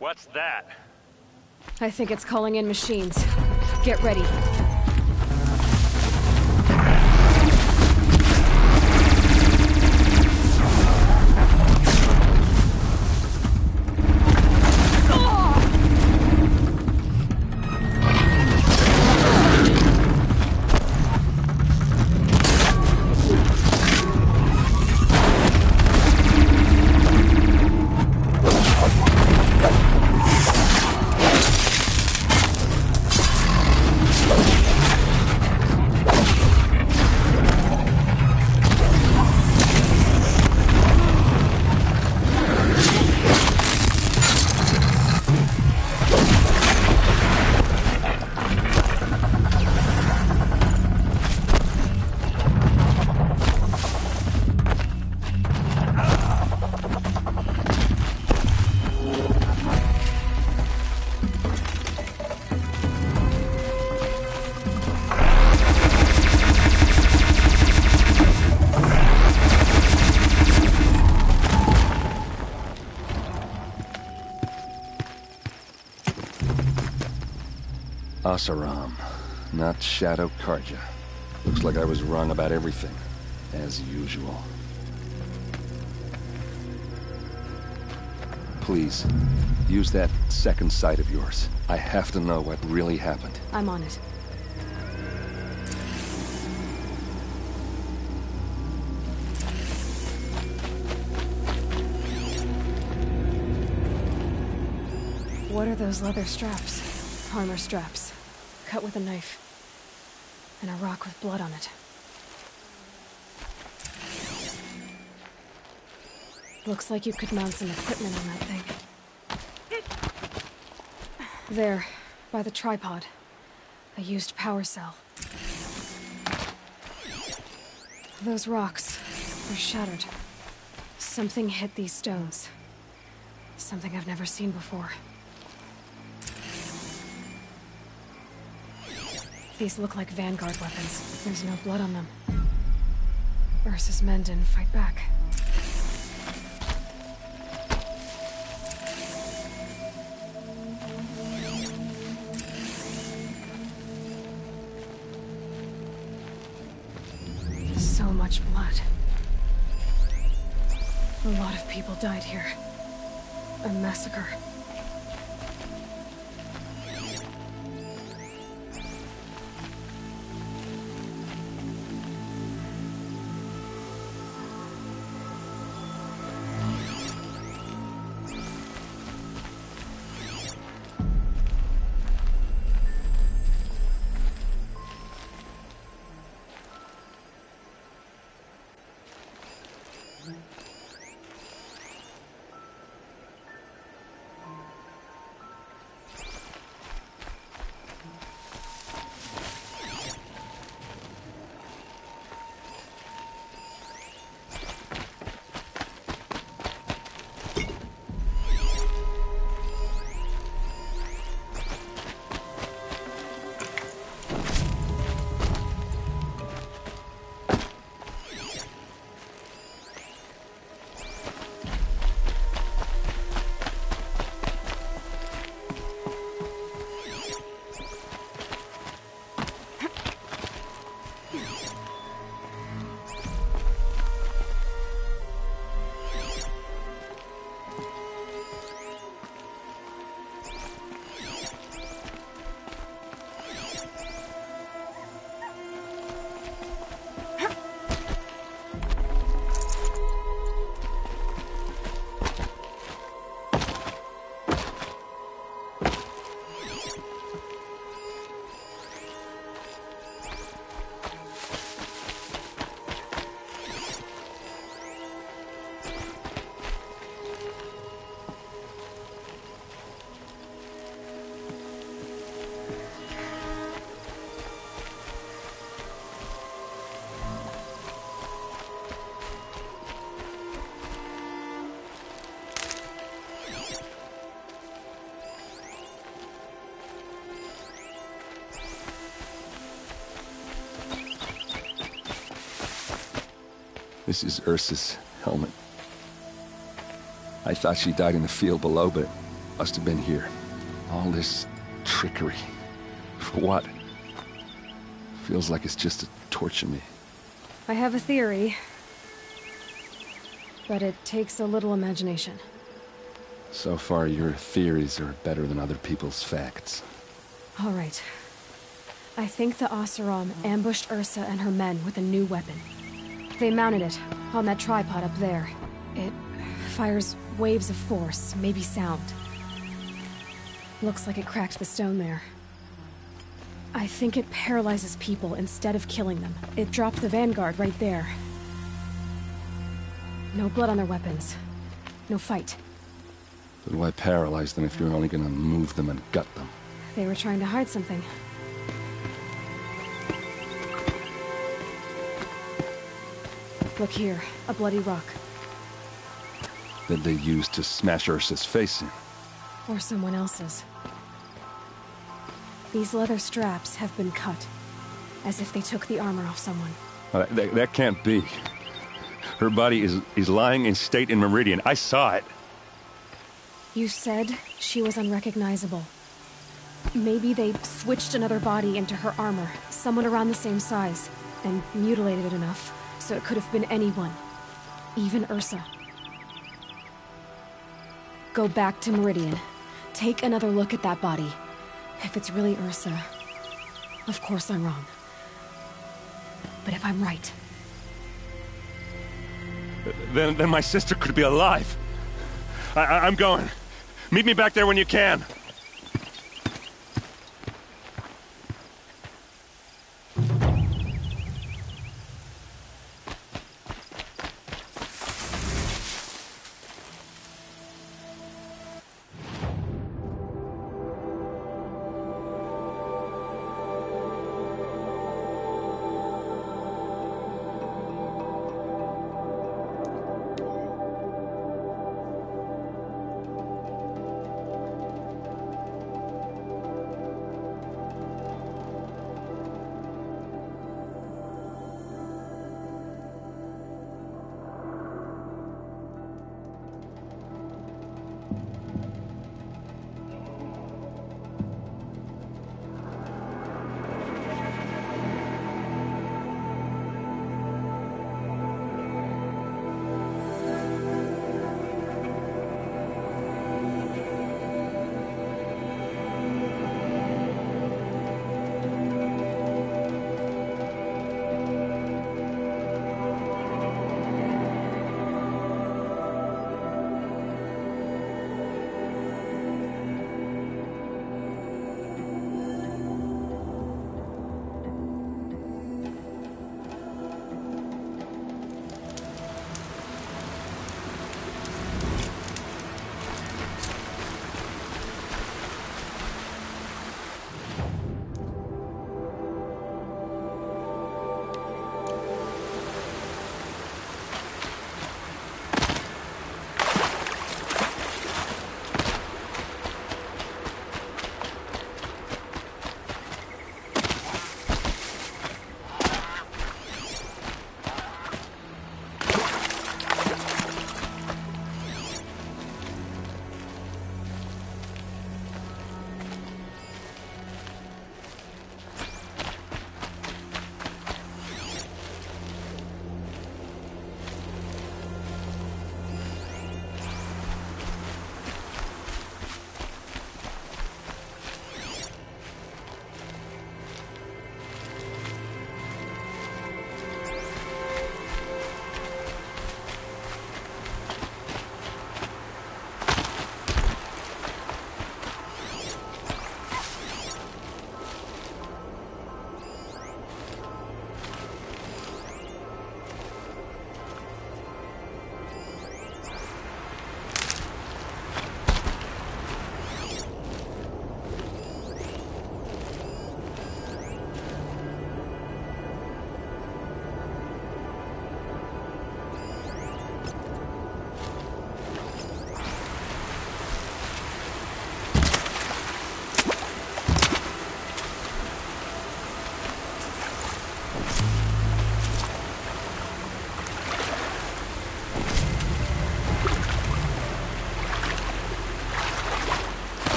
What's that? I think it's calling in machines. Get ready. Oseram, not Shadow Karja. Looks like I was wrong about everything, as usual. Please, use that second sight of yours. I have to know what really happened. I'm on it. What are those leather straps? Armor straps. Cut with a knife. And a rock with blood on it. Looks like you could mount some equipment on that thing. There, by the tripod. A used power cell. Those rocks are shattered. Something hit these stones. Something I've never seen before. These look like Vanguard weapons. There's no blood on them. Ursa's men didn't fight back. So much blood. A lot of people died here. A massacre. This is Ursa's helmet. I thought she died in the field below, but must have been here. All this trickery. For what? Feels like it's just to torture me. I have a theory, but it takes a little imagination. So far, your theories are better than other people's facts. All right. I think the Oseram ambushed Ursa and her men with a new weapon. They mounted it on that tripod up there. It fires waves of force, maybe sound. Looks like it cracked the stone there. I think it paralyzes people instead of killing them. It dropped the vanguard right there. No blood on their weapons. No fight. But why paralyze them if you're only gonna move them and gut them? They were trying to hide something. Look here, a bloody rock. That they used to smash Ursa's face in. Or someone else's. These leather straps have been cut, as if they took the armor off someone. That can't be. Her body is lying in state in Meridian. I saw it. You said she was unrecognizable. Maybe they switched another body into her armor, someone around the same size, and mutilated it enough, so it could have been anyone. Even Ursa. Go back to Meridian. Take another look at that body. If it's really Ursa, of course I'm wrong. But if I'm right... Then my sister could be alive. I'm going. Meet me back there when you can.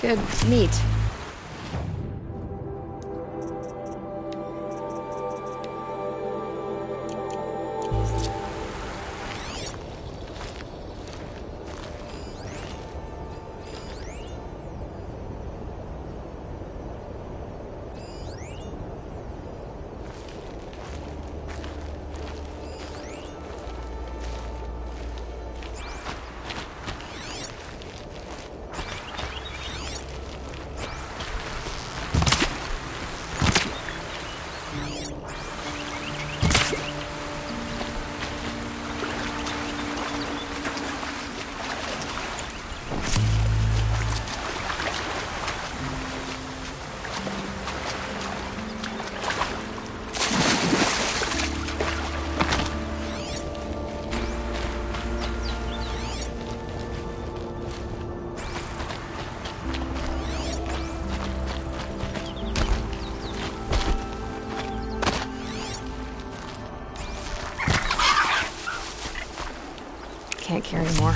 Good meat. Can't carry more.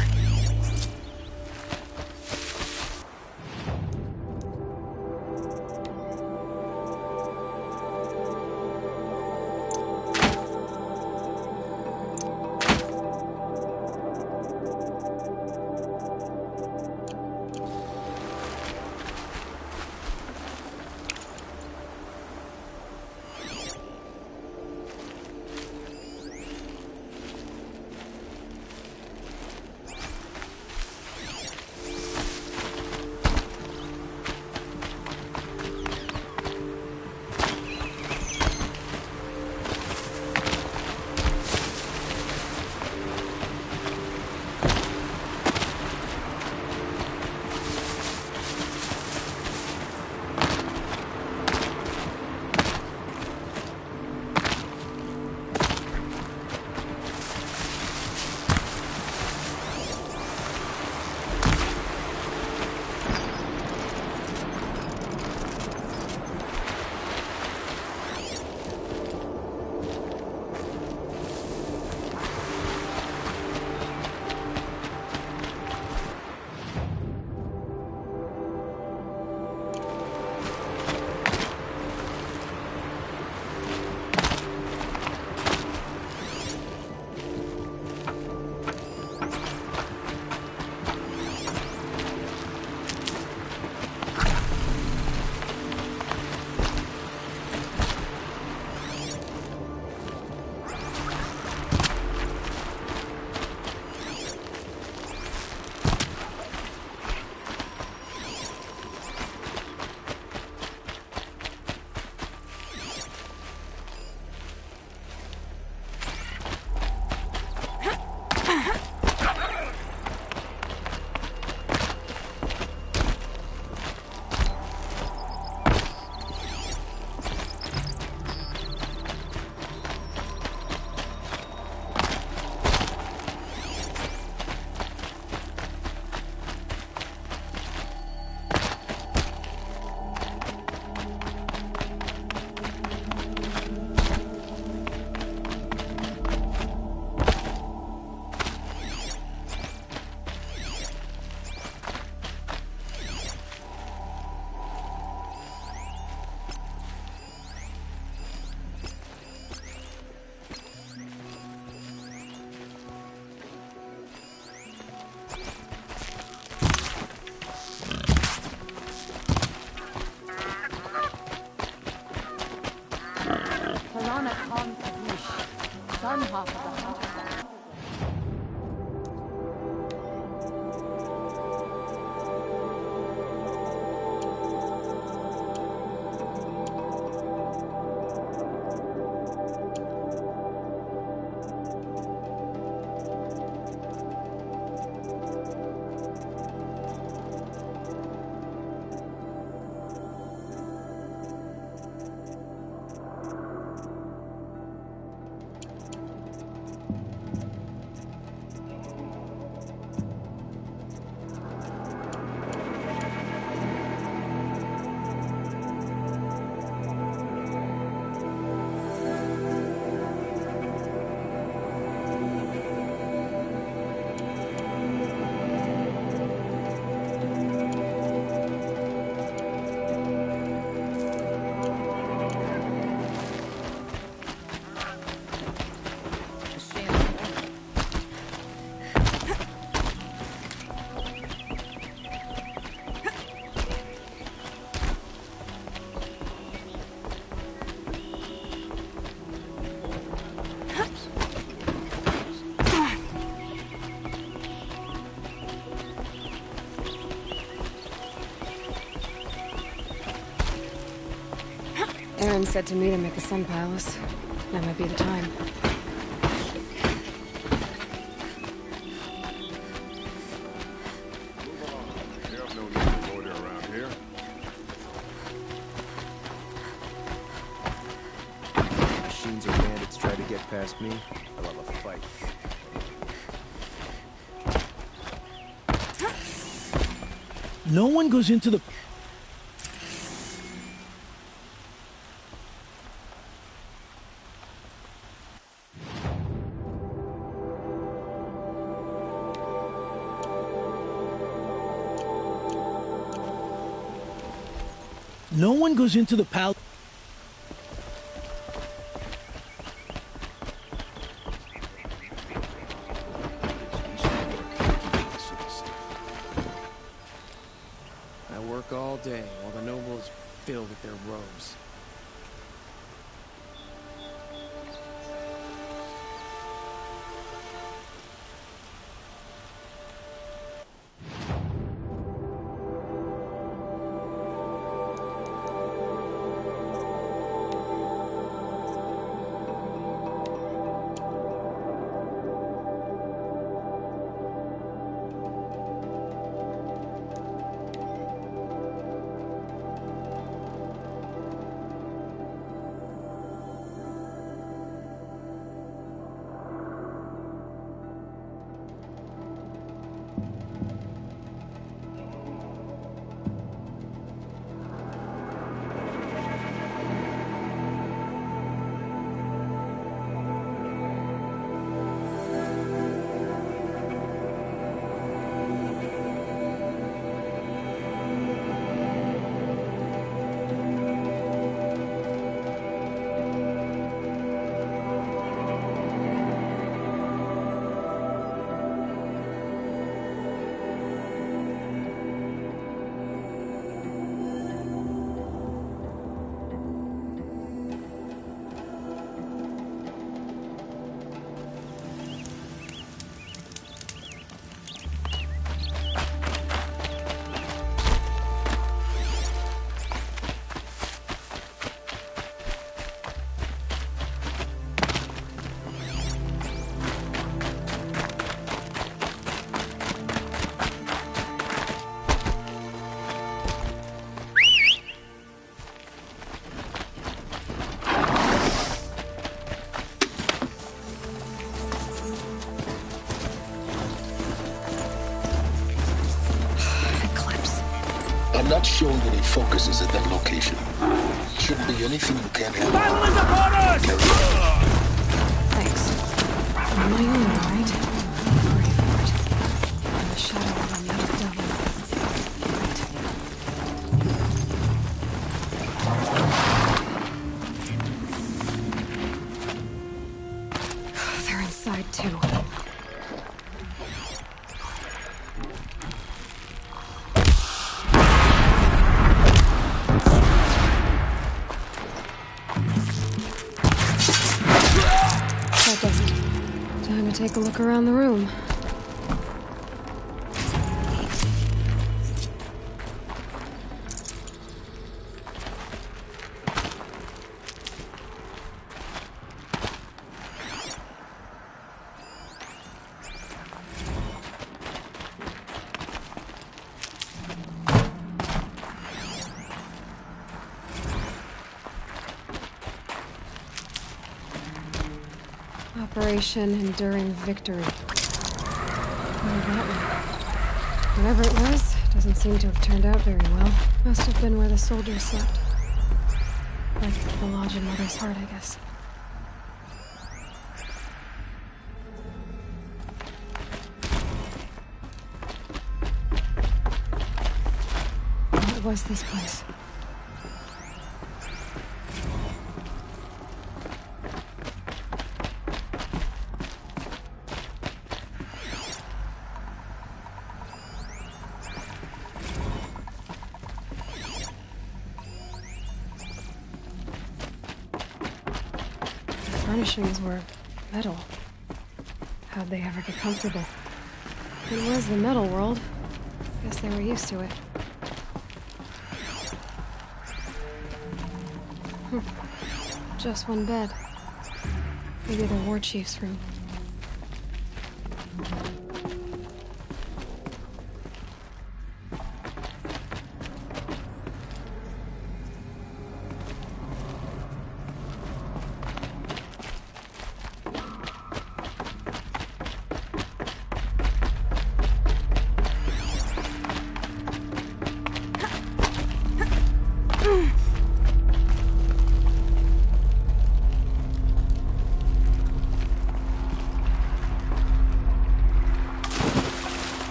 Aaron said to meet him at the Sun Palace. That might be the time. Machines or bandits try to get past me, I love a fight. No one goes into the... No one goes into the palace. I work all day while the nobles fill with their robes. I'm not showing any focuses at that location. Shouldn't be anything you can't handle. Battle is upon us! Thanks. On my own, all right? I'm ready for it. I'm the shadow of another devil. Right. They're inside, too. Time to take a look around the room. Operation Enduring Victory. Oh, that one. Whatever it was, doesn't seem to have turned out very well. Must have been where the soldiers slept. Like the lodge in Mother's Heart, I guess. What was this place? Furnishings were metal. How'd they ever get comfortable? It was the metal world. Guess they were used to it. Just one bed. Maybe the war chief's room.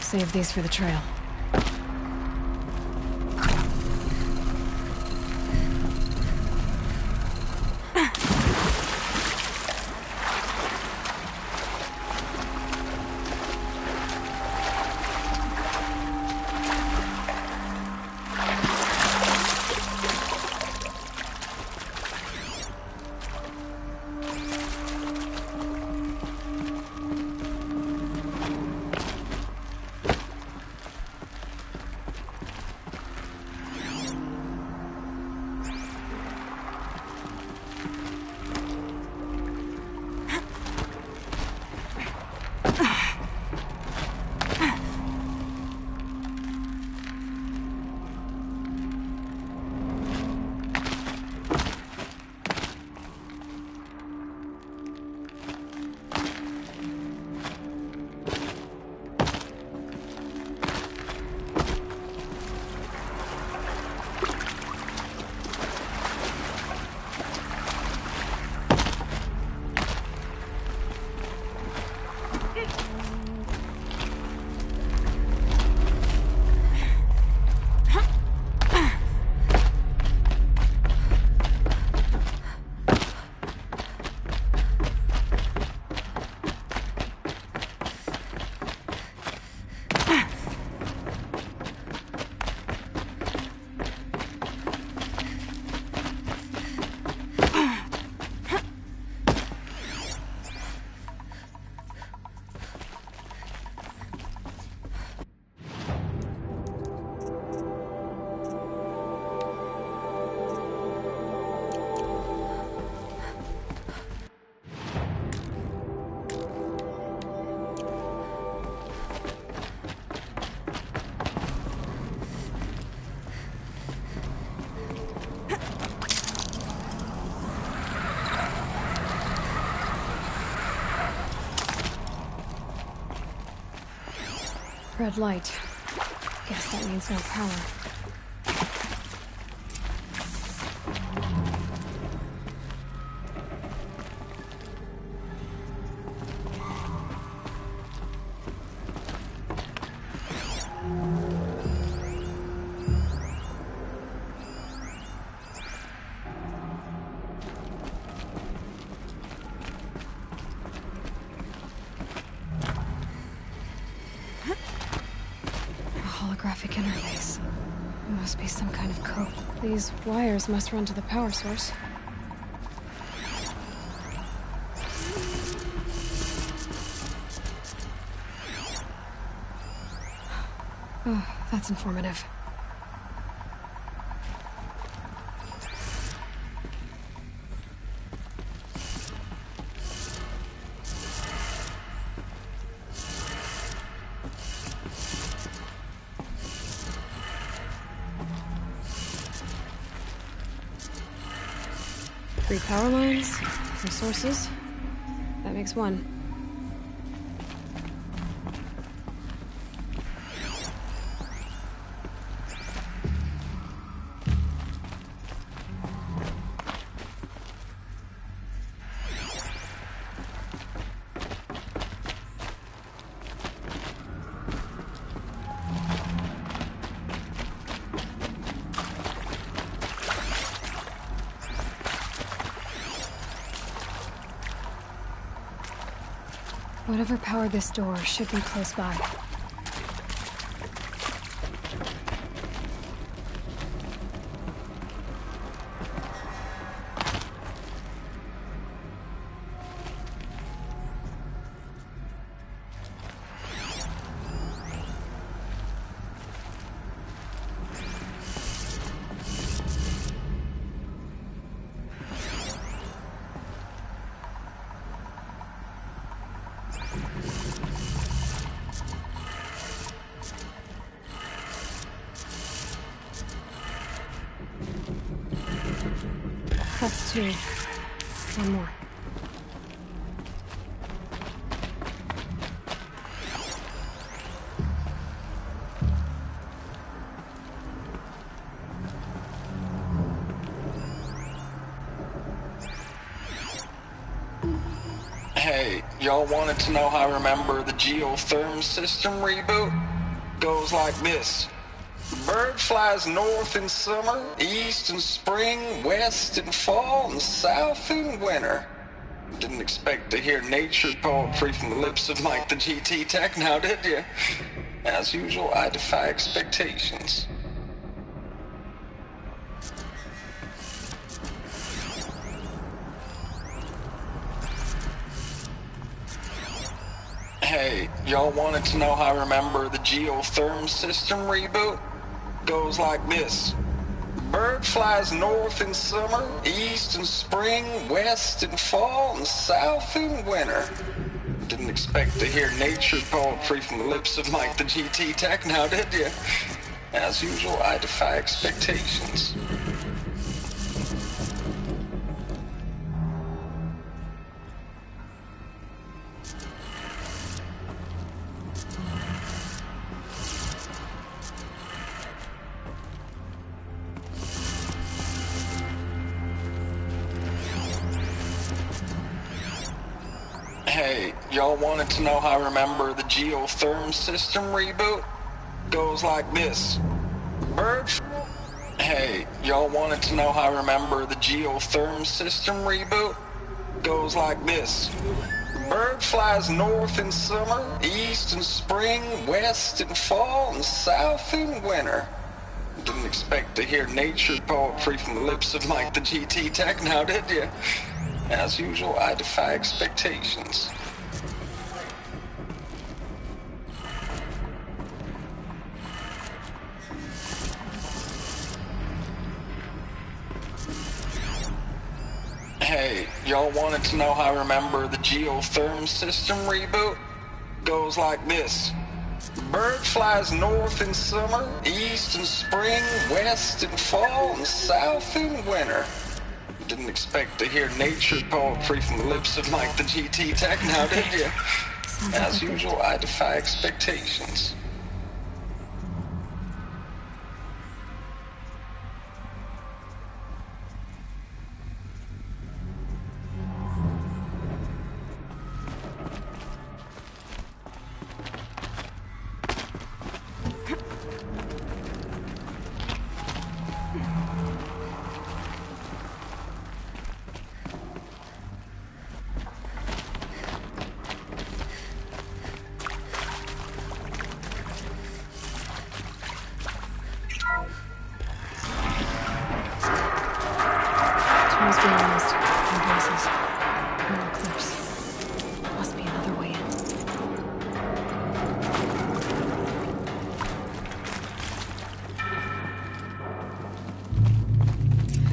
Save these for the trail. Red light. Guess that means no power. Holographic interface. It must be some kind of code. These wires must run to the power source. Oh, that's informative. Three power lines, three sources. That makes one. Whatever powered this door should be close by. That's 2. One more. Hey, y'all wanted to know how I remember the geotherm system reboot? Goes like this. Bird flies north in summer, east in spring, west in fall, and south in winter. Didn't expect to hear nature poetry from the lips of Mike the GT Tech now, did you? As usual, I defy expectations. Hey, y'all wanted to know how I remember the geotherm system reboot? Goes like this. Bird flies north in summer, east in spring, west in fall, and south in winter. Didn't expect to hear nature poetry from the lips of Mike the GT Tech now, did you? As usual, I defy expectations. Hey, y'all wanted to know how I remember the geotherm system reboot? Goes like this. Hey, y'all wanted to know how I remember the geotherm system reboot? Goes like this. Bird flies north in summer, east in spring, west in fall, and south in winter. Didn't expect to hear nature poetry from the lips of Mike the GT Tech now, did you? As usual, I defy expectations. Hey, y'all wanted to know how I remember the geotherm system reboot? Goes like this. Bird flies north in summer, east in spring, west in fall, and south in winter. Didn't expect to hear nature poetry from the lips of Mike the GT Tech now, did you? As usual, I defy expectations. Tools being used in places. More clips. Must be another way in.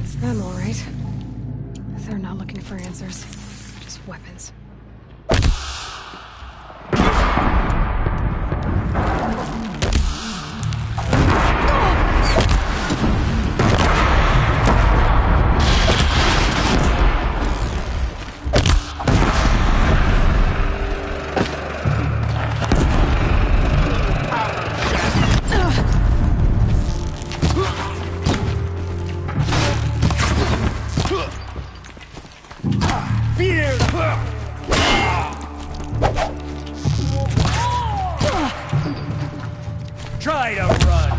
It's them, all right. They're not looking for answers, just weapons. Try to run!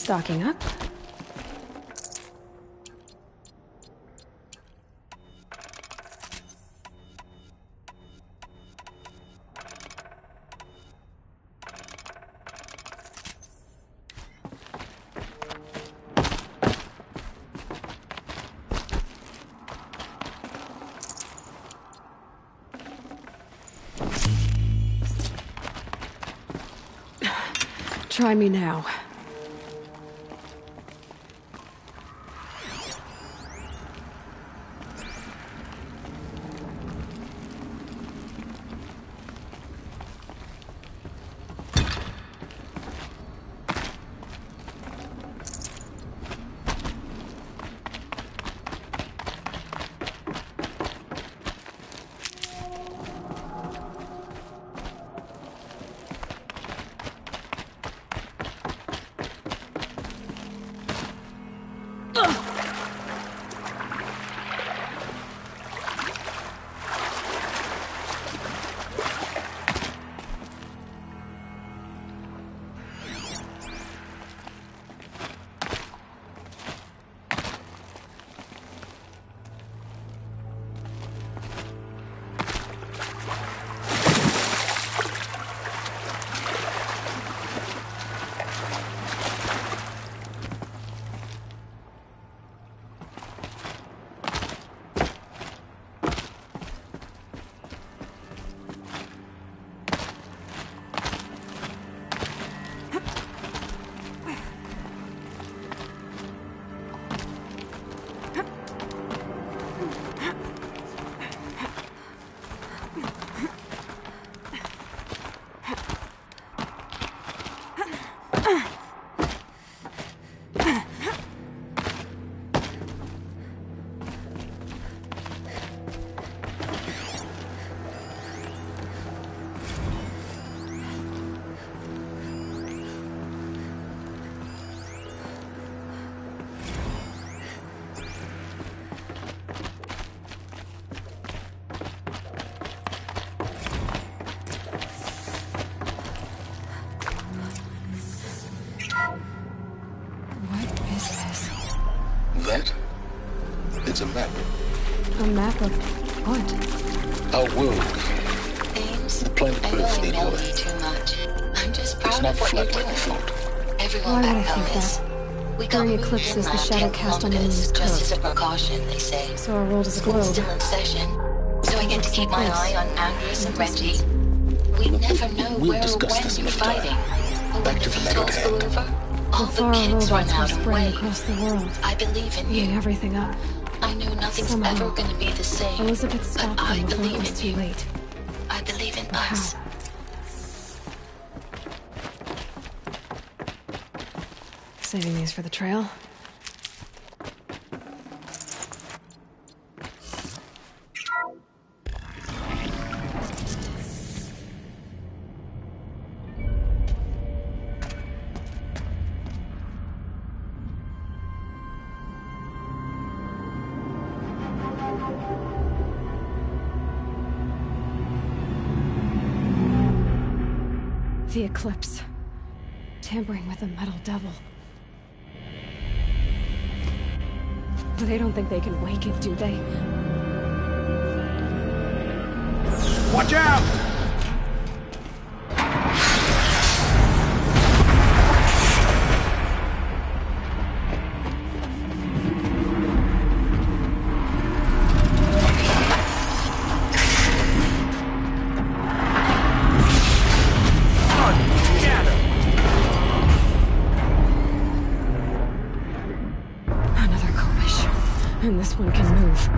Stocking up. Try me now. That? It's a map. A map of what? Our world. Ames, The planet I know Earth I need know work. you too much. I'm just It's proud not of what you're flat like doing. you thought. Everyone Why would I back home think is. that? We got During moved eclipses, the inland shadow 10 cast on the moon kilometers, is just curved. as a precaution, they say. So our world is a School's globe. still in session, so I get to keep my eye on Andres and Reggie. We never know We'll where or discuss when this you're another time. fighting. But Back when to the the matter at VTOLs go hand. over, all the Before our kids run robots were out and spread wave. across the world, I believe in eating you. everything up. I know nothing's Somehow, ever going to be the same. Elizabeth but stopped I them before it believe was in too you. late. I believe in But us. how? Saving these for the trail. The eclipse. Tampering with the metal devil. They don't think they can wake it, do they? Watch out! Another Kobish. And this one can move.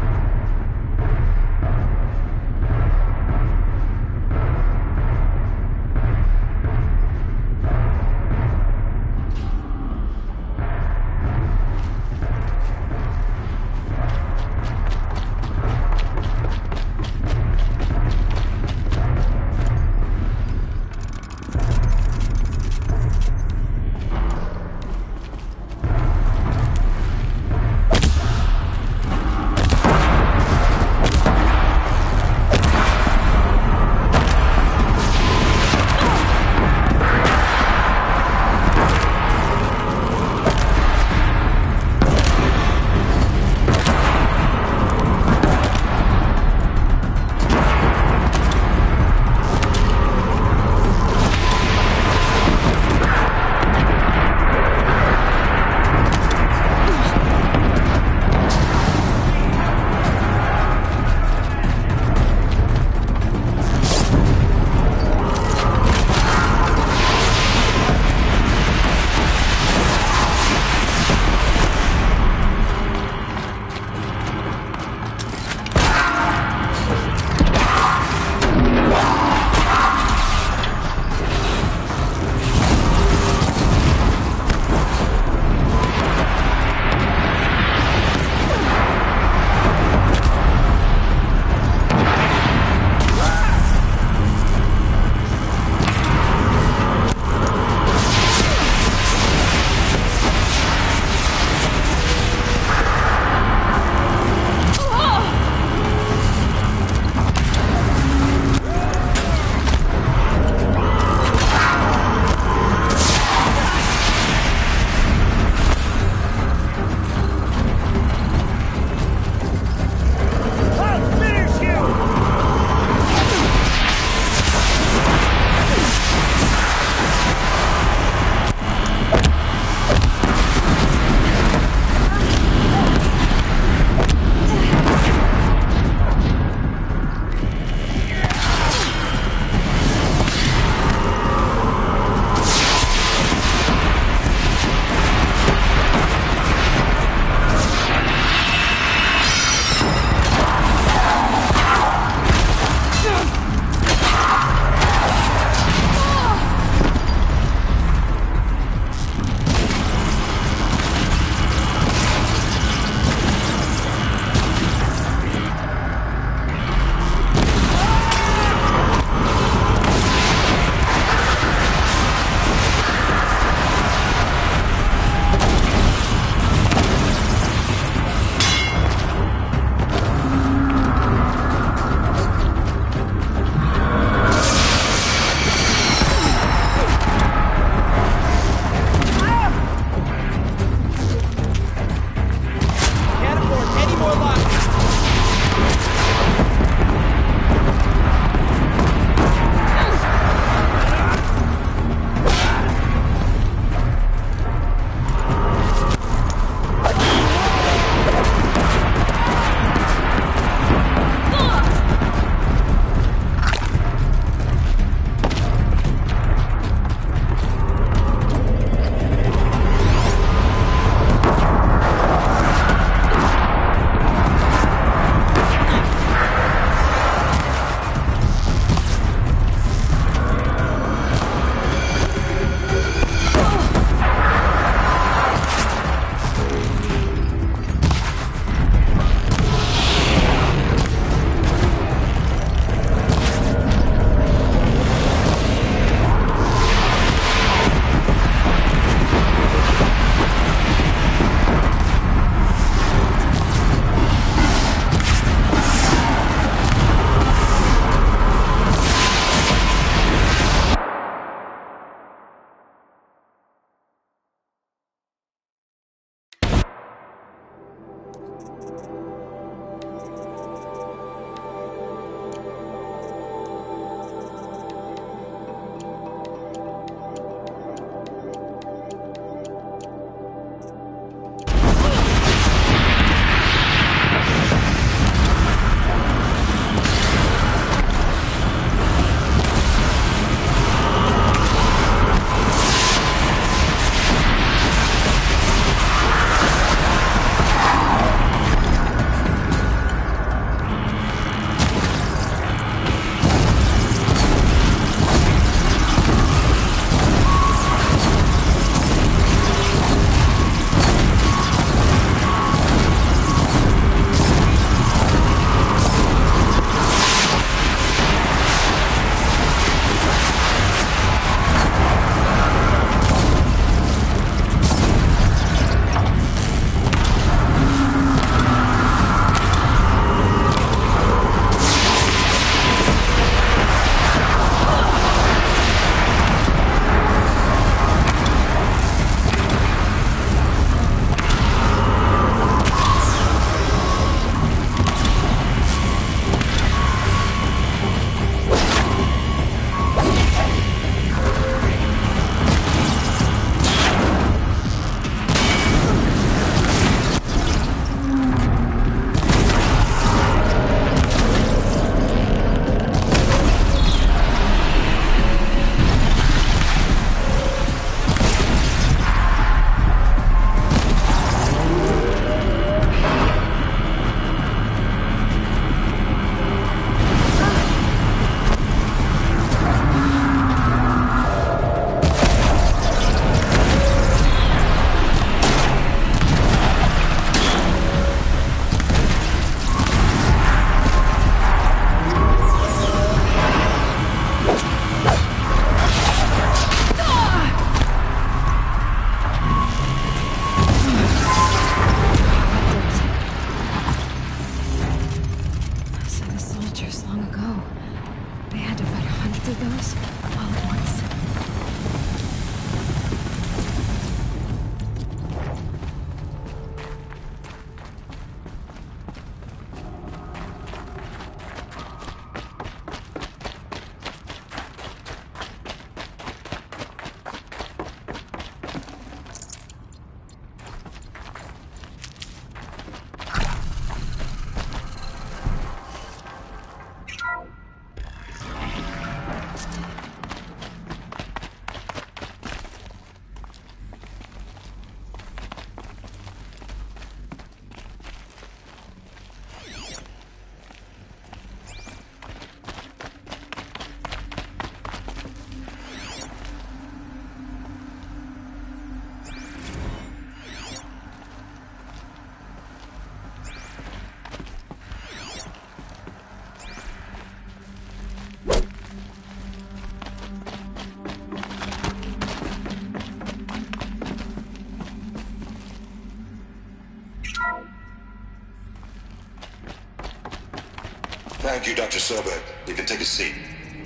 Thank you, Dr. Sobek. You can take a seat.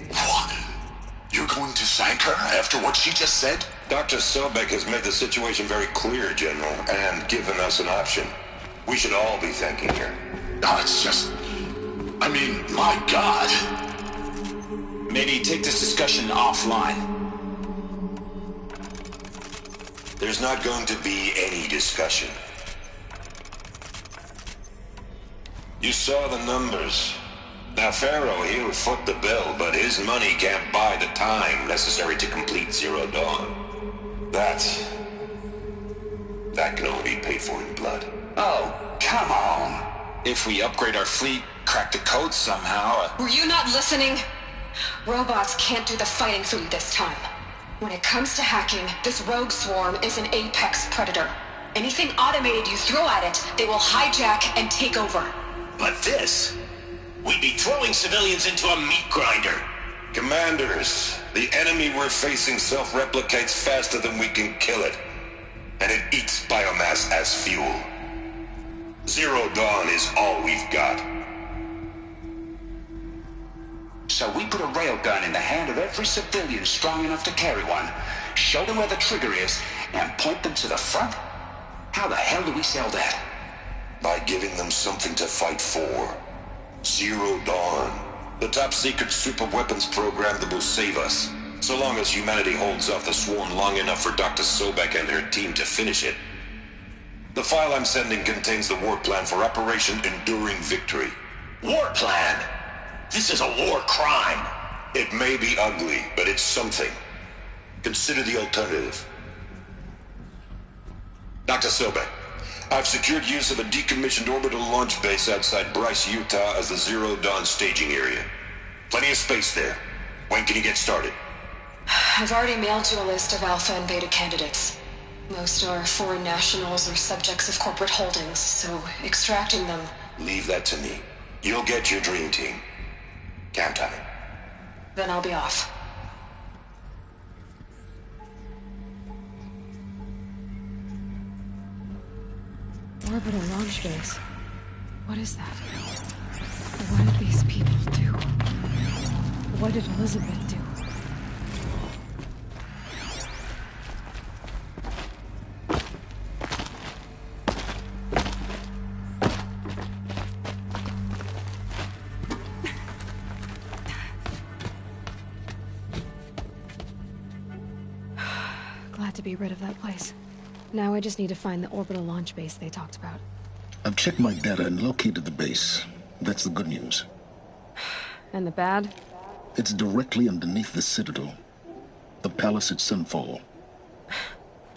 What? You're going to thank her after what she just said? Dr. Sobek has made the situation very clear, General, and given us an option. We should all be thanking her. No, it's just... I mean, my God. Maybe take this discussion offline. There's not going to be any discussion. You saw the numbers. Now, Pharaoh, he'll foot the bill, but his money can't buy the time necessary to complete Zero Dawn. That can only be paid for in blood. Oh, come on. If we upgrade our fleet, crack the code somehow... Were you not listening? Robots can't do the fighting for you this time. When it comes to hacking, this rogue swarm is an apex predator. Anything automated you throw at it, they will hijack and take over. But this... we'd be throwing civilians into a meat grinder. Commanders, the enemy we're facing self-replicates faster than we can kill it. And it eats biomass as fuel. Zero Dawn is all we've got. So we put a railgun in the hand of every civilian strong enough to carry one, show them where the trigger is, and point them to the front? How the hell do we sell that? By giving them something to fight for. Zero Dawn. The top-secret super-weapons program that will save us. So long as humanity holds off the swarm long enough for Dr. Sobek and her team to finish it. The file I'm sending contains the war plan for Operation Enduring Victory. War plan? This is a war crime. It may be ugly, but it's something. Consider the alternative. Dr. Sobek, I've secured use of a decommissioned orbital launch base outside Bryce, Utah as the Zero Dawn staging area. Plenty of space there. When can you get started? I've already mailed you a list of Alpha and Beta candidates. Most are foreign nationals or subjects of corporate holdings, so extracting them... Leave that to me. You'll get your dream team. Count on it. Then I'll be off. Orbital launch base. What is that? What did these people do? What did Elizabeth do? Glad to be rid of that place. Now I just need to find the orbital launch base they talked about. I've checked my data and located the base. That's the good news. And the bad? It's directly underneath the Citadel. The palace at Sunfall.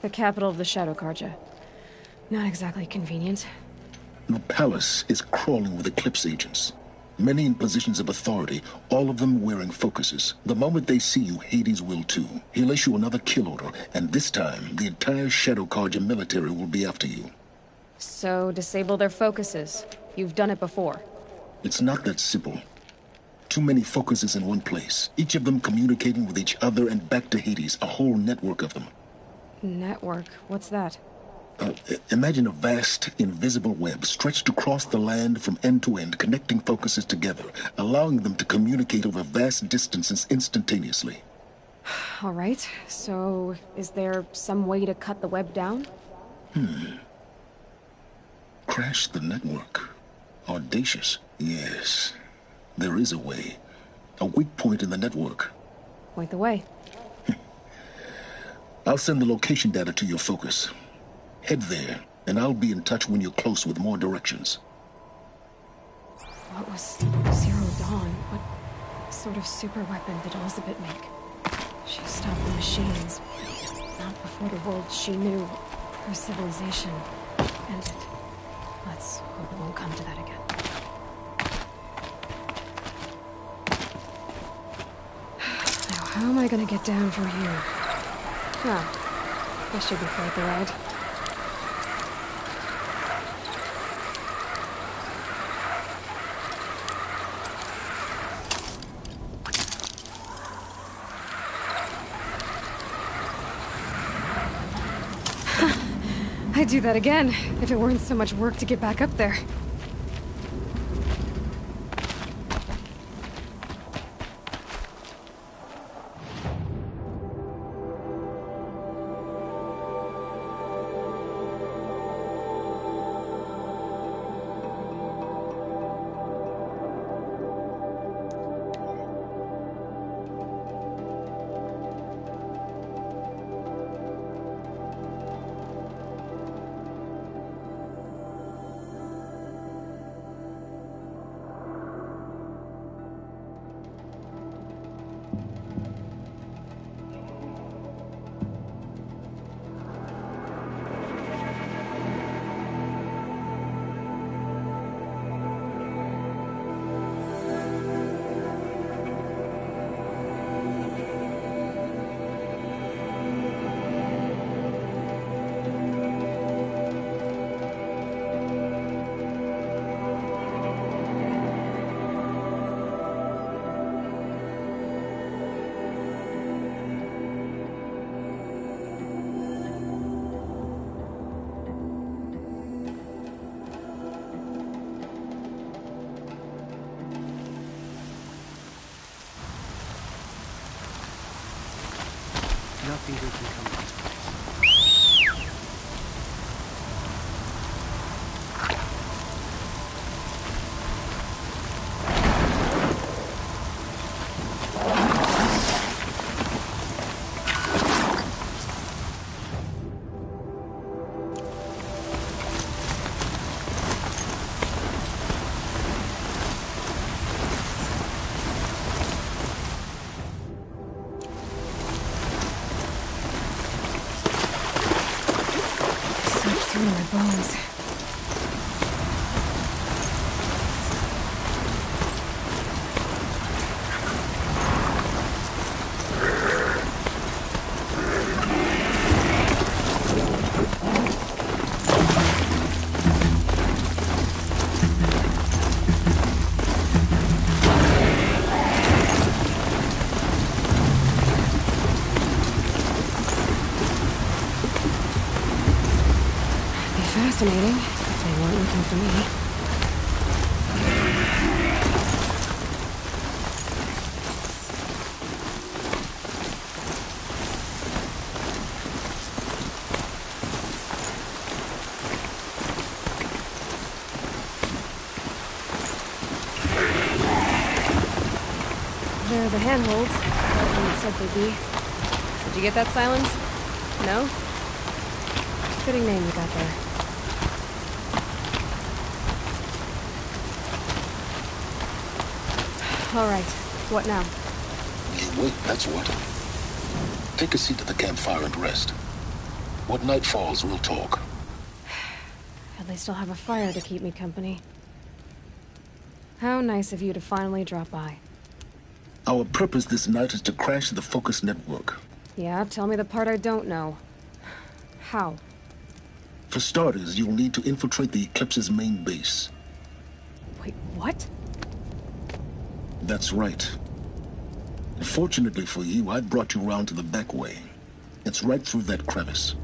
The capital of the Shadow Carja. Not exactly convenient. The palace is crawling with Eclipse agents. Many in positions of authority, all of them wearing focuses. The moment they see you, Hades will too. He'll issue another kill order, and this time, the entire Shadow Carja military will be after you. So, disable their focuses. You've done it before. It's not that simple. Too many focuses in one place, each of them communicating with each other and back to Hades, a whole network of them. Network? What's that? Imagine a vast, invisible web stretched across the land from end to end, connecting focuses together, allowing them to communicate over vast distances instantaneously. All right, so is there some way to cut the web down? Crash the network. Audacious. Yes, there is a way. A weak point in the network. Point the way. I'll send the location data to your focus. Head there, and I'll be in touch when you're close with more directions. What was Zero Dawn? What sort of super weapon did Elizabeth make? She stopped the machines. Not before the world she knew, her civilization, ended. Let's hope it won't come to that again. Now, how am I gonna get down from here? Ah, this should be quite the ride. I'd do that again, if it weren't so much work to get back up there. Nothing good can come of this place. Through my bones. Fascinating, if they weren't looking for me. There are the handholds, like you said they'd be. Did you get that, Silence? No? Fitting name you got there. All right. What now? You wait, that's what. Take a seat at the campfire and rest. When night falls, we'll talk. At least I'll have a fire to keep me company. How nice of you to finally drop by. Our purpose this night is to crash the Focus network. Yeah, tell me the part I don't know. How? For starters, you'll need to infiltrate the Eclipse's main base. Wait, what? That's right. Fortunately for you, I brought you round to the back way. It's right through that crevice.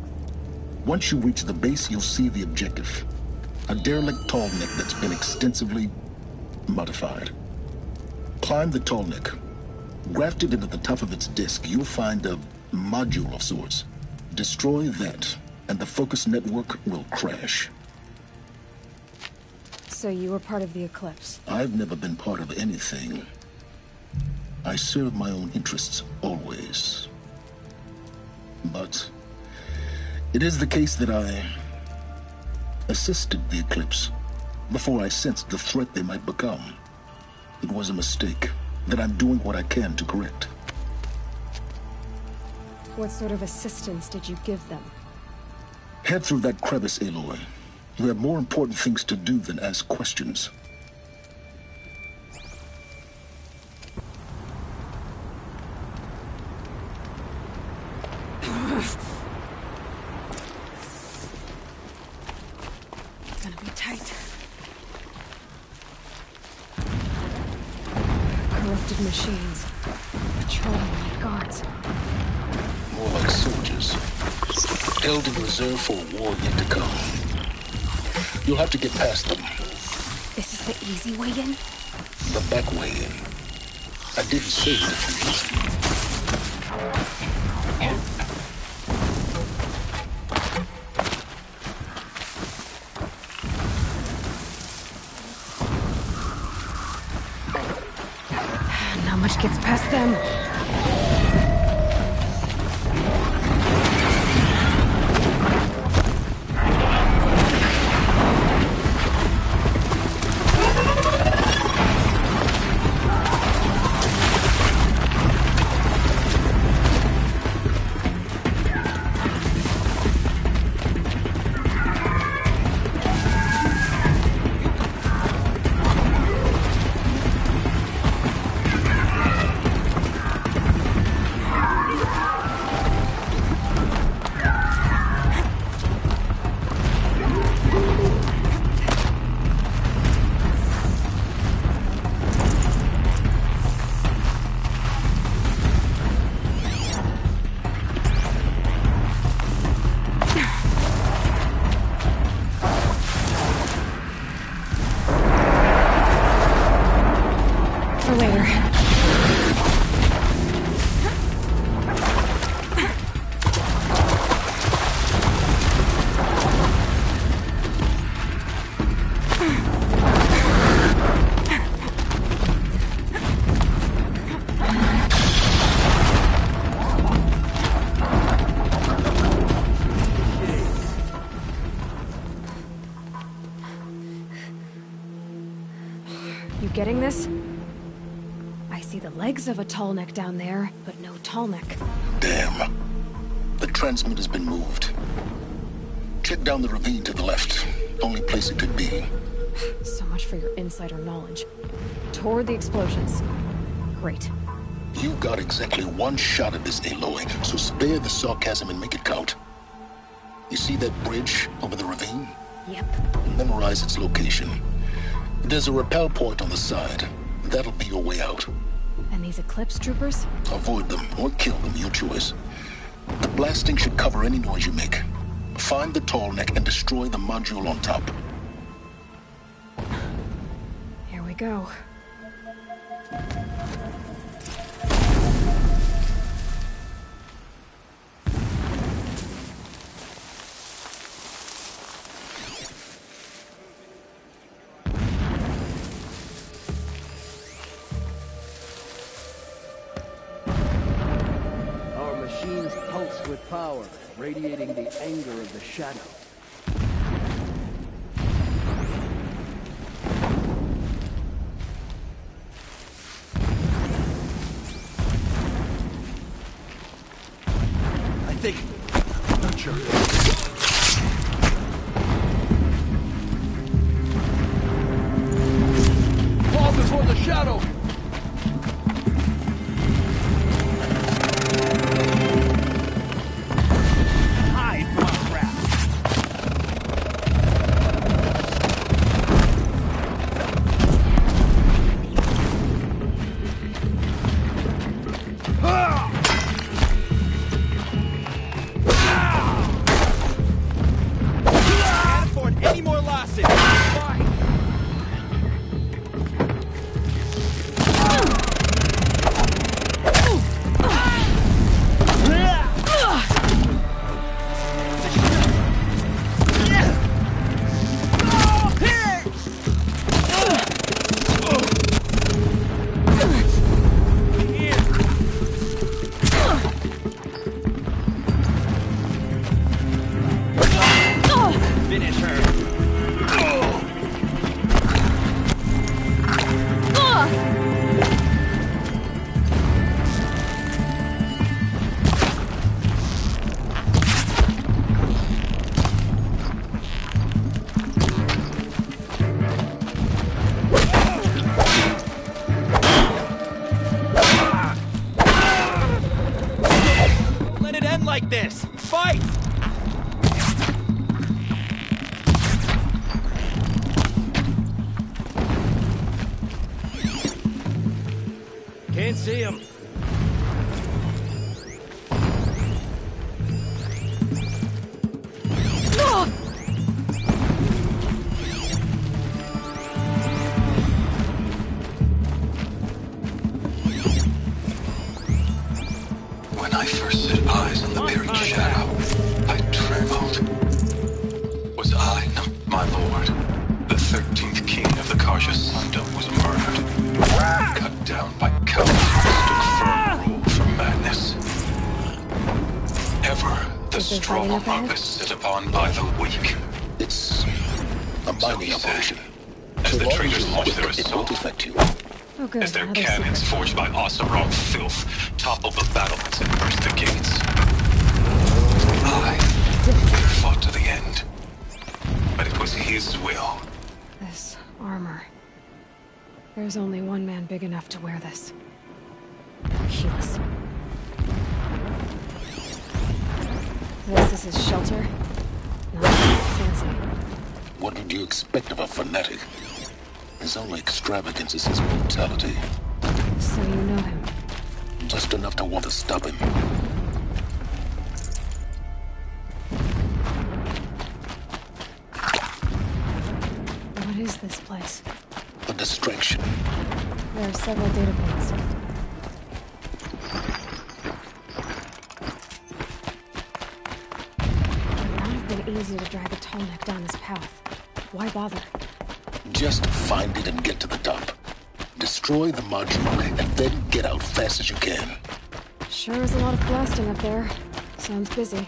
Once you reach the base, you'll see the objective. A derelict tall neck that's been extensively modified. Climb the tall neck. Grafted into the top of its disk, you'll find a module of sorts. Destroy that, and the Focus network will crash. So you were part of the Eclipse? I've never been part of anything. I serve my own interests, always. But it is the case that I assisted the Eclipse before I sensed the threat they might become. It was a mistake that I'm doing what I can to correct. What sort of assistance did you give them? Head through that crevice, Aloy. You have more important things to do than ask questions. It's gonna be tight. Corrupted machines. Patrolling like guards. More like soldiers. Held in reserve for a war yet to come. You'll have to get past them. This is the easy way in? The back way in. I didn't say defeat. Not much gets past them. getting this? I see the legs of a tall neck down there, but no tall neck. Damn. The transmitter's been moved. Check down the ravine to the left. Only place it could be. So much for your insider knowledge. Toward the explosions. Great. You got exactly one shot at this, Aloy, so spare the sarcasm and make it count. You see that bridge over the ravine? Yep. Memorize its location. There's a rappel point on the side. That'll be your way out. And these Eclipse troopers? Avoid them or kill them, your choice. The blasting should cover any noise you make. Find the tall neck and destroy the module on top. Here we go. Our machines pulse with power, radiating the anger of the shadow. I think... Not sure. Fall before the shadow! Hide from our wrath. Can't afford any more losses. Fine. Finish her. Let it end like this. Fight! Can't see him. When I first set eyes on the buried shadow, I trembled. Was I not my lord? The 13th king of the Karja Sundom was murdered. Cut down by cowards who stood firm rule for madness. Ever the strong are set upon by the weak. It's a mining operation. As the traitors launch their assault, Oh, good. as their Another cannons secret. forged by Oseram filth topple the battlements and burst the gates. I fought to the end, but it was his will. This armor. There's only one man big enough to wear this. Achilles. This is his shelter. Not fancy. What would you expect of a fanatic? His only extravagance is his brutality. So you know him. Just enough to want to stop him. What is this place? A distraction. There are several data points. It would not have been easy to drag a tall neck down this path. Why bother? Just find it and get to the top. Destroy the module and then get out fast as you can. Sure is a lot of blasting up there. Sounds busy.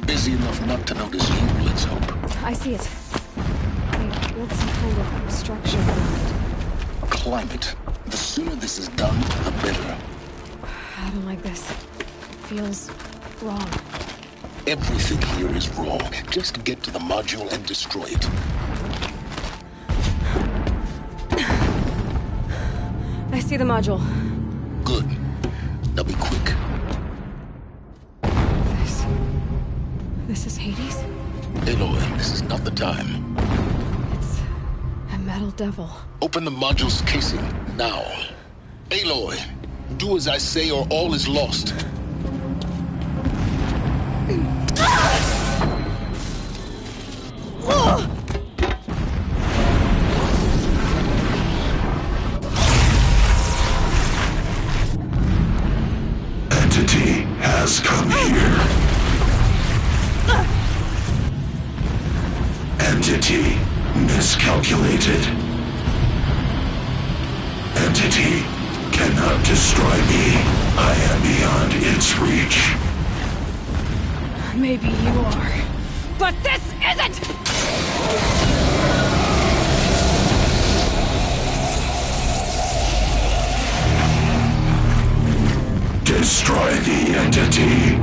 Busy enough not to notice you, let's hope. I see it. They built some kind of structure around it. climate. The sooner this is done, the better. I don't like this. Feels wrong. Everything here is wrong. Just get to the module and destroy it. I see the module. Good. Now be quick. This is Hades? Aloy, this is not the time. It's a metal devil. Open the module's casing, now. Aloy, do as I say or all is lost. Entity has come here. Entity miscalculated. Entity cannot destroy me. I am beyond its reach. Maybe you are. But this isn't! Destroy the entity.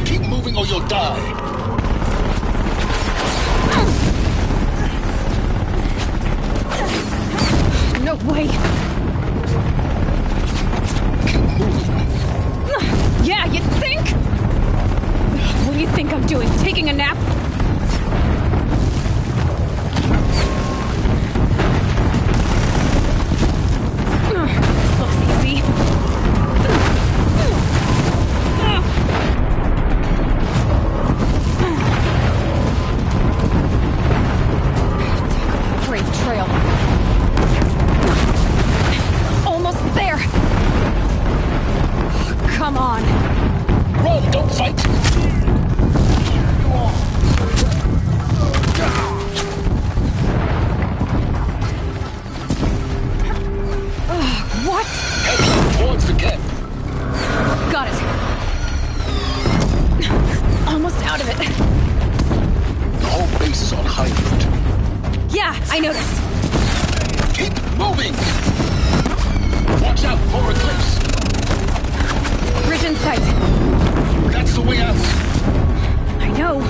Keep moving or you'll die. No way! Keep moving. Yeah, you think? What do you think I'm doing? Taking a nap? This looks easy. Brave trail. Almost there. Come on. Run, don't fight. What? Head towards the gap. Got it. Almost out of it. The whole base is on high alert. Yeah, I noticed. Keep moving. Watch out for eclipse. Bridge in sight. That's the way out. I know.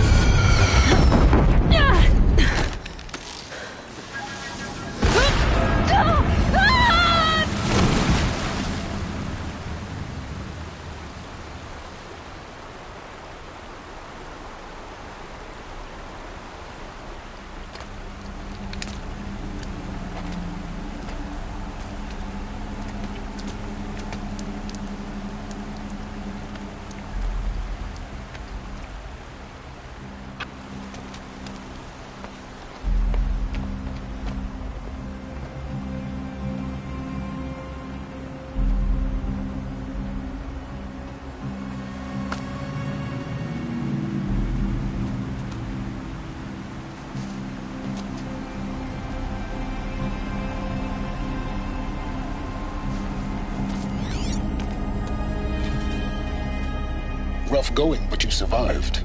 Rough going, but you survived.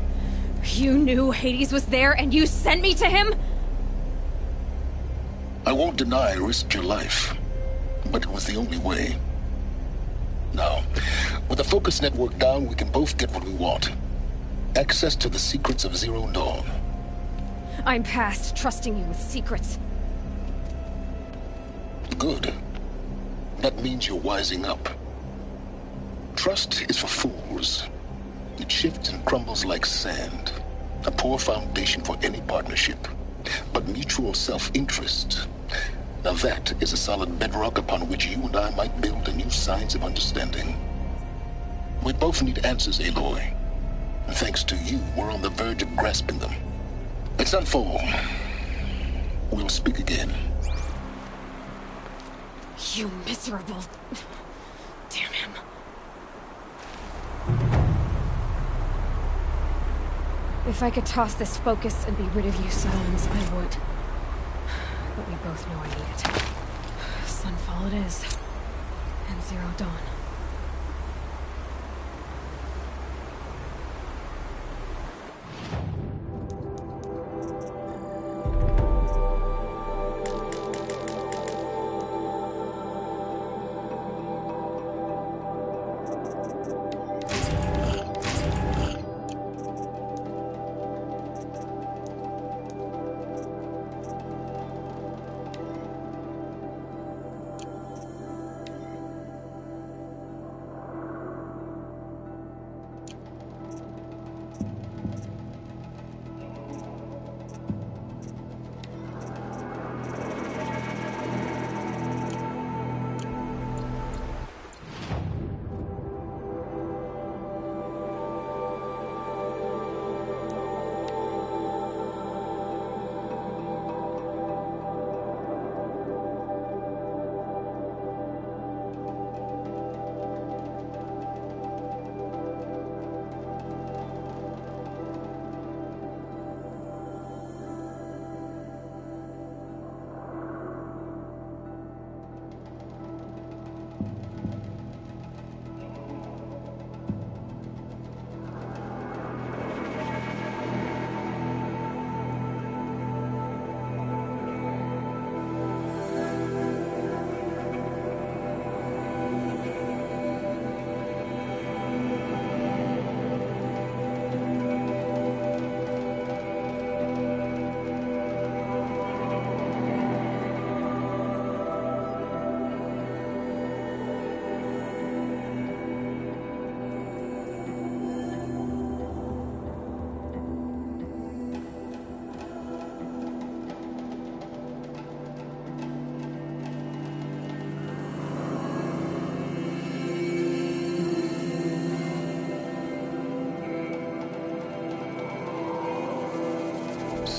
You knew Hades was there and you sent me to him? I won't deny I risked your life, but it was the only way. Now, with the focus network down, we can both get what we want. Access to the secrets of Zero Dawn. I'm past trusting you with secrets. Good. That means you're wising up. Trust is for fools. It shifts and crumbles like sand. A poor foundation for any partnership. But mutual self-interest, now that is a solid bedrock upon which you and I might build a new science of understanding. We both need answers, Aloy. And thanks to you, we're on the verge of grasping them. Let's unfold. We'll speak again. You miserable... Damn him. If I could toss this focus and be rid of you, Silence, I would. But we both know I need it. Sunfall it is. And Zero Dawn.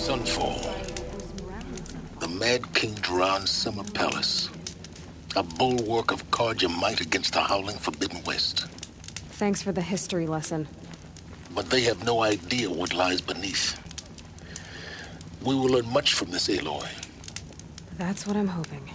Sunfall. The Mad King Duran's summer palace. A bulwark of Carja might against the howling Forbidden West. Thanks for the history lesson. But they have no idea what lies beneath. We will learn much from this, Aloy. That's what I'm hoping.